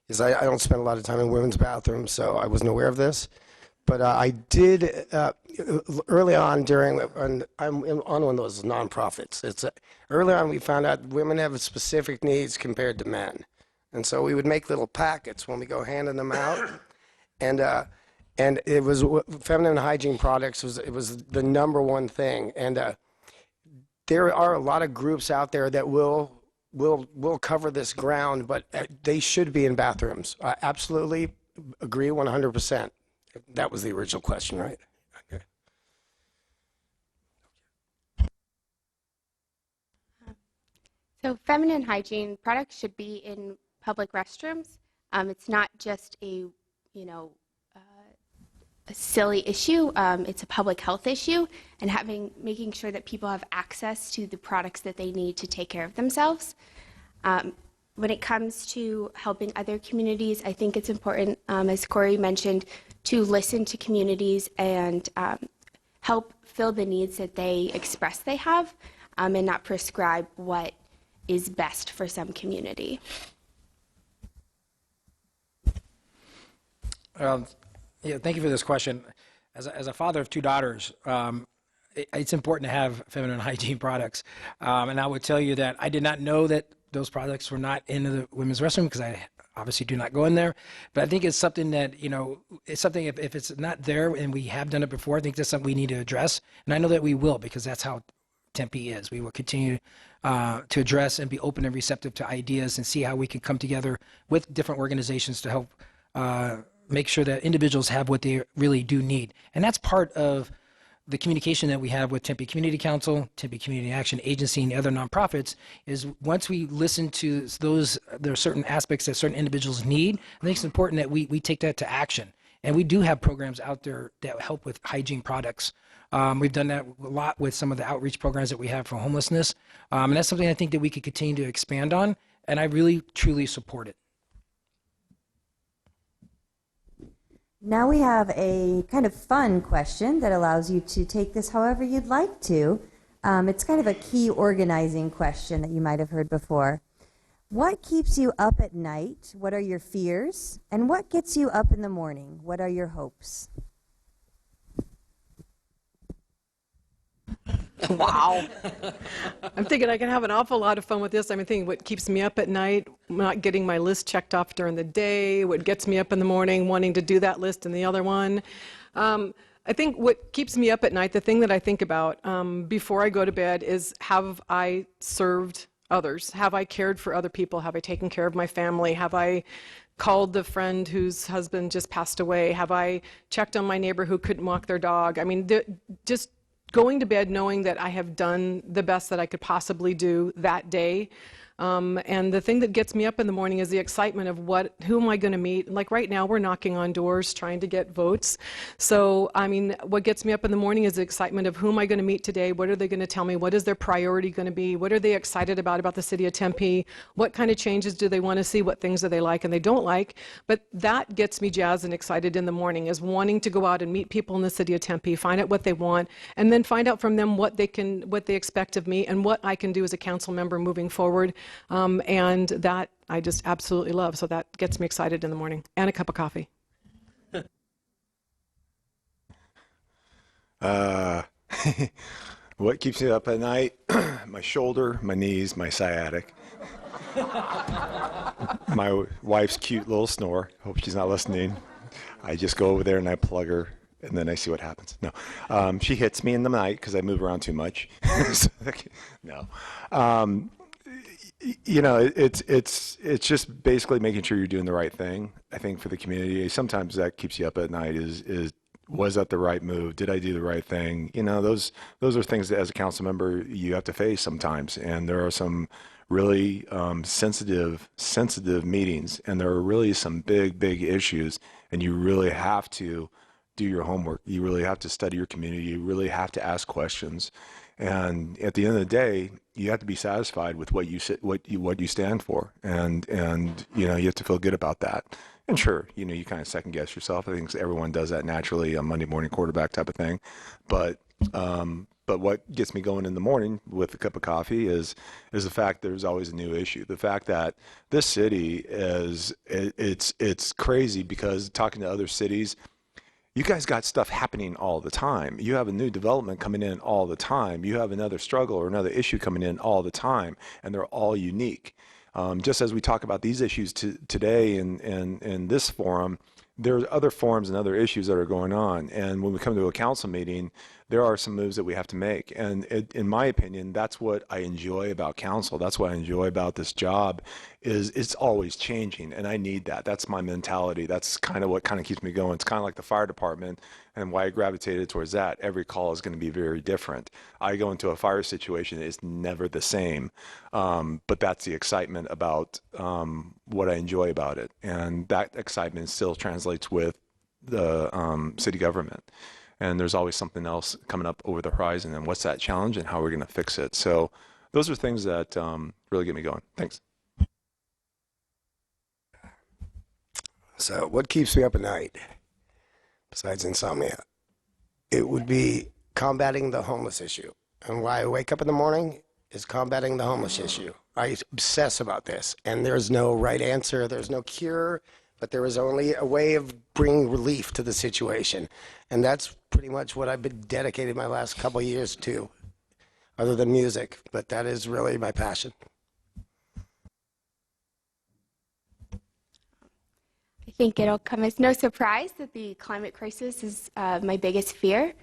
Is I don't spend a lot of time in women's bathrooms, so I wasn't aware of this. But I did early on I'm on one of those nonprofits. Early on we found out women have specific needs compared to men, and so we would make little packets when we go handing them out, and it was feminine hygiene products was the #1 thing, and there are a lot of groups out there that will cover this ground, but they should be in bathrooms. I absolutely agree 100%. That was the original question, right? Okay. So feminine hygiene products should be in public restrooms. It's not just a silly issue. It's a public health issue, and making sure that people have access to the products that they need to take care of themselves. When it comes to helping other communities, I think it's important, as Corey mentioned, to listen to communities and help fill the needs that they express they have, and not prescribe what is best for some community. Yeah, thank you for this question. as a father of two daughters, it's important to have feminine hygiene products. And I would tell you that I did not know that those products were not in the women's restroom because I obviously do not go in there. But I think it's something that, it's something if it's not there and we have done it before, I think that's something we need to address. And I know that we will, because that's how Tempe is. We will continue to address and be open and receptive to ideas and see how we can come together with different organizations to help make sure that individuals have what they really do need. And that's part of the communication that we have with Tempe Community Council, Tempe Community Action Agency, and the other nonprofits is once we listen to there are certain aspects that certain individuals need, I think it's important that we take that to action. And we do have programs out there that help with hygiene products. We've done that a lot with some of the outreach programs that we have for homelessness. And that's something I think that we could continue to expand on. And I really, truly support it. Now we have a kind of fun question that allows you to take this however you'd like to. It's kind of a key organizing question that you might have heard before. What keeps you up at night? What are your fears? And what gets you up in the morning? What are your hopes? Wow. I'm thinking I can have an awful lot of fun with this. I'm thinking what keeps me up at night, not getting my list checked off during the day, what gets me up in the morning, wanting to do that list and the other one. I think what keeps me up at night, the thing that I think about before I go to bed is, have I served others? Have I cared for other people? Have I taken care of my family? Have I called the friend whose husband just passed away? Have I checked on my neighbor who couldn't walk their dog? I mean, just going to bed knowing that I have done the best that I could possibly do that day. And the thing that gets me up in the morning is the excitement of who am I going to meet? Like right now, we're knocking on doors trying to get votes. So, I mean, what gets me up in the morning is the excitement of who am I going to meet today? What are they going to tell me? What is their priority going to be? What are they excited about the city of Tempe? What kind of changes do they want to see? What things do they like and they don't like? But that gets me jazzed and excited in the morning, is wanting to go out and meet people in the city of Tempe, find out what they want, and then find out from them what they expect of me and what I can do as a council member moving forward. And that I just absolutely love. So that gets me excited in the morning. And a cup of coffee. What keeps me up at night? My shoulder, my knees, my sciatic. My wife's cute little snore. Hope she's not listening. I just go over there and I plug her, and then I see what happens. No, she hits me in the night because I move around too much. No. It's just basically making sure you're doing the right thing. I think for the community, sometimes that keeps you up at night is was that the right move? Did I do the right thing? Those are things that as a council member you have to face sometimes. And there are some really sensitive meetings, and there are really some big issues, and you really have to do your homework. You really have to study your community. You really have to ask questions. And at the end of the day, you have to be satisfied with what you stand for, and you have to feel good about that. And sure, you kind of second guess yourself. I think everyone does that naturally, a Monday morning quarterback type of thing. But what gets me going in the morning with a cup of coffee is the fact there's always a new issue. The fact that this city it's crazy, because talking to other cities, you guys got stuff happening all the time. You have a new development coming in all the time. You have another struggle or another issue coming in all the time, and they're all unique. Just as we talk about these issues today in this forum, there's other forums and other issues that are going on. And when we come to a council meeting, there are some moves that we have to make. And in my opinion, that's what I enjoy about council. That's what I enjoy about this job, is it's always changing. And I need that. That's my mentality. That's kind of what kind of keeps me going. It's kind of like the fire department, and why I gravitated towards that. Every call is going to be very different. I go into a fire situation, it's never the same. But that's the excitement about what I enjoy about it. And that excitement still translates with the city government. And there's always something else coming up over the horizon, and what's that challenge and how we're going to fix it. So those are things that really get me going. Thanks. So what keeps me up at night, besides insomnia? It would be combating the homeless issue. And why I wake up in the morning is combating the homeless issue. I obsess about this, and there's no right answer. There's no cure but there is only a way of bringing relief to the situation. And that's pretty much what I've been dedicated my last couple of years to, other than music, but that is really my passion. I think it'll come as no surprise that the climate crisis is my biggest fear.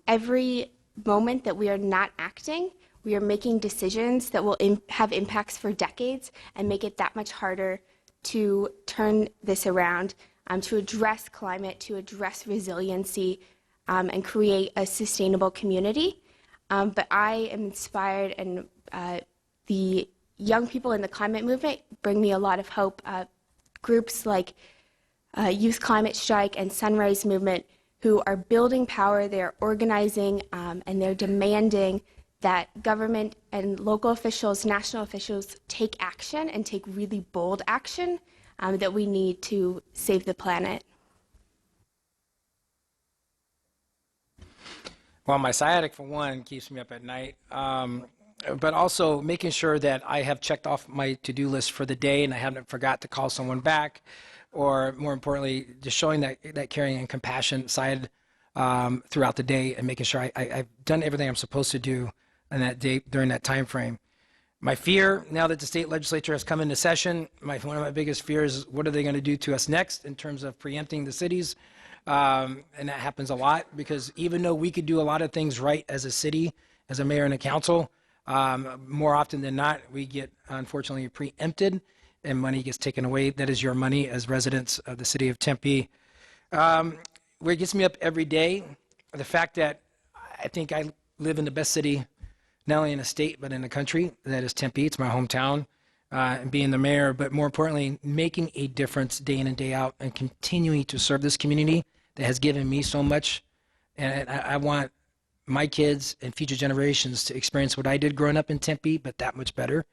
Every moment that we are not acting, we are making decisions that will have impacts for decades and make it that much harder to turn this around, to address climate, to address resiliency, and create a sustainable community. But I am inspired, and the young people in the climate movement bring me a lot of hope. Groups like Youth Climate Strike and Sunrise Movement, who are building power, they're organizing, and they're demanding that government and local officials, national officials take action and take really bold action that we need to save the planet. Well, my sciatic, for one, keeps me up at night, but also making sure that I have checked off my to-do list for the day and I haven't forgot to call someone back, or more importantly, just showing that caring and compassion side throughout the day and making sure I've done everything I'm supposed to do in that day during that time frame. My fear, now that the state legislature has come into session, one of my biggest fears is what are they going to do to us next in terms of preempting the cities? And that happens a lot, because even though we could do a lot of things right as a city, as a mayor and a council, more often than not, we get, unfortunately, preempted and money gets taken away. That is your money as residents of the city of Tempe. Where it gets me up every day, the fact that I think I live in the best city, not only in the state, but in the country. That is Tempe. It's my hometown. And being the mayor, but more importantly, making a difference day in and day out and continuing to serve this community that has given me so much. And I want my kids and future generations to experience what I did growing up in Tempe, but that much better.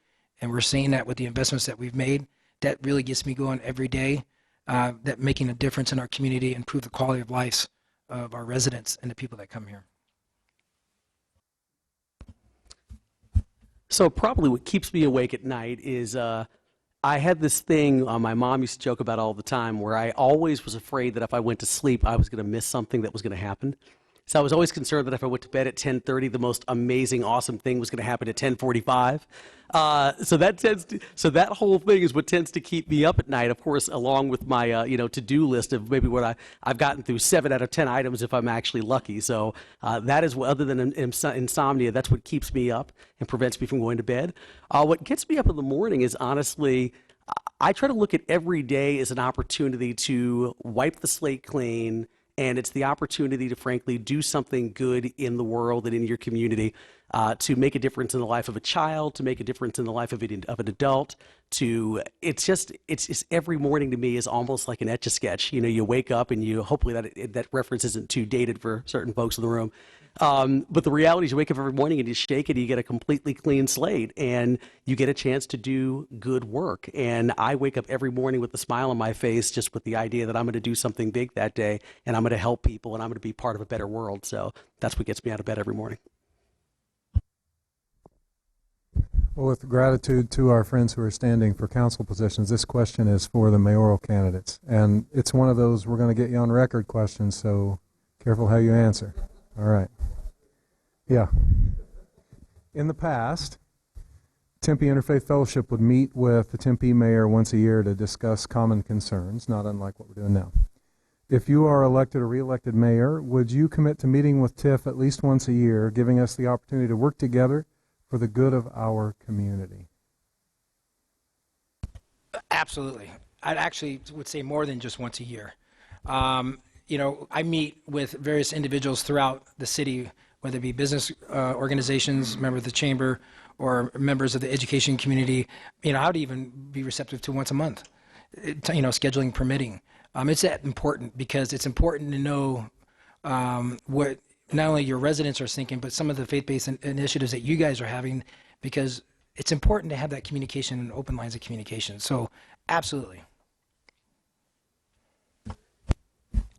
And we're seeing that with the investments that we've made. That really gets me going every day, that making a difference in our community, improve the quality of lives of our residents and the people that come here. So probably what keeps me awake at night is I had this thing my mom used to joke about all the time, where I always was afraid that if I went to sleep, I was going to miss something that was going to happen. So I was always concerned that if I went to bed at 10:30, the most amazing, awesome thing was going to happen at 10:45. So that whole thing is what tends to keep me up at night. Of course, along with my to-do list of maybe what I've gotten through 7 out of 10 items if I'm actually lucky. So that is what, other than insomnia, that's what keeps me up and prevents me from going to bed. What gets me up in the morning is, honestly, I try to look at every day as an opportunity to wipe the slate clean. And it's the opportunity to, frankly, do something good in the world and in your community, to make a difference in the life of a child, to make a difference in the life of an adult. It's just every morning to me is almost like an Etch-a-Sketch. You wake up and hopefully that reference isn't too dated for certain folks in the room. But the reality is, you wake up every morning and you shake it and you get a completely clean slate and you get a chance to do good work. And I wake up every morning with a smile on my face, just with the idea that I'm going to do something big that day, and I'm going to help people, and I'm going to be part of a better world. So that's what gets me out of bed every morning. Well, with gratitude to our friends who are standing for council positions, this question is for the mayoral candidates. And it's one of those we're going to get you on record questions, so careful how you answer. All right. Yeah. In the past, Tempe Interfaith Fellowship would meet with the Tempe mayor once a year to discuss common concerns, not unlike what we're doing now. If you are elected or re-elected mayor, would you commit to meeting with TIFF at least once a year, giving us the opportunity to work together for the good of our community? Absolutely. I actually would say more than just once a year. I meet with various individuals throughout the city, whether it be business organizations, members of the chamber, or members of the education community. I would even be receptive to once a month, scheduling permitting. It's that important, because it's important to know what not only your residents are thinking, but some of the faith-based initiatives that you guys are having, because it's important to have that communication and open lines of communication. So absolutely.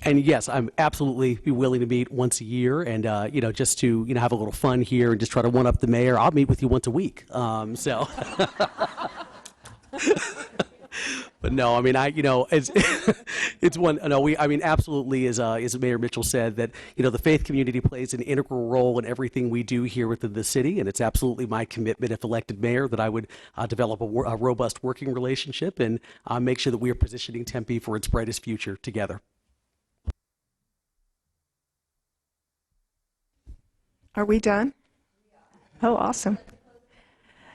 And yes, I'm absolutely be willing to meet once a year, and just to have a little fun here and just try to one up the mayor. I'll meet with you once a week. But no, I mean, it's it's one. No, absolutely, as Mayor Mitchell said, that the faith community plays an integral role in everything we do here within the city, and it's absolutely my commitment, if elected mayor, that I would develop a robust working relationship and make sure that we are positioning Tempe for its brightest future together. Are we done? Oh, awesome.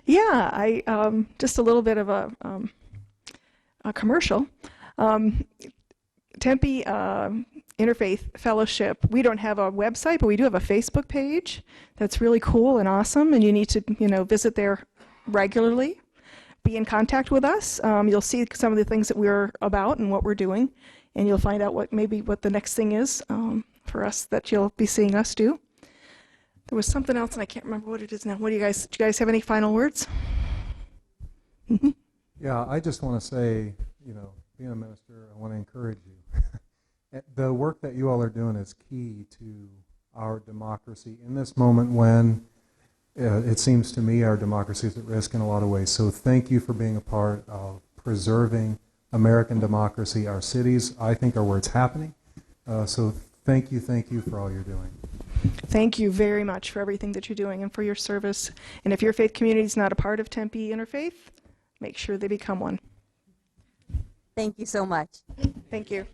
Yeah, just a little bit of a commercial. Tempe Interfaith Fellowship, we don't have a website, but we do have a Facebook page that's really cool and awesome, and you need to, visit there regularly. Be in contact with us. You'll see some of the things that we're about and what we're doing, and you'll find out what the next thing is for us that you'll be seeing us do. There was something else, and I can't remember what it is now. Do you guys have any final words? Mm-hmm. Yeah, I just want to say, being a minister, I want to encourage you. The work that you all are doing is key to our democracy in this moment when it seems to me our democracy is at risk in a lot of ways. So thank you for being a part of preserving American democracy. Our cities, I think, are where it's happening. So thank you for all you're doing. Thank you very much for everything that you're doing and for your service. And if your faith community is not a part of Tempe Interfaith, make sure they become one. Thank you so much. Thank you.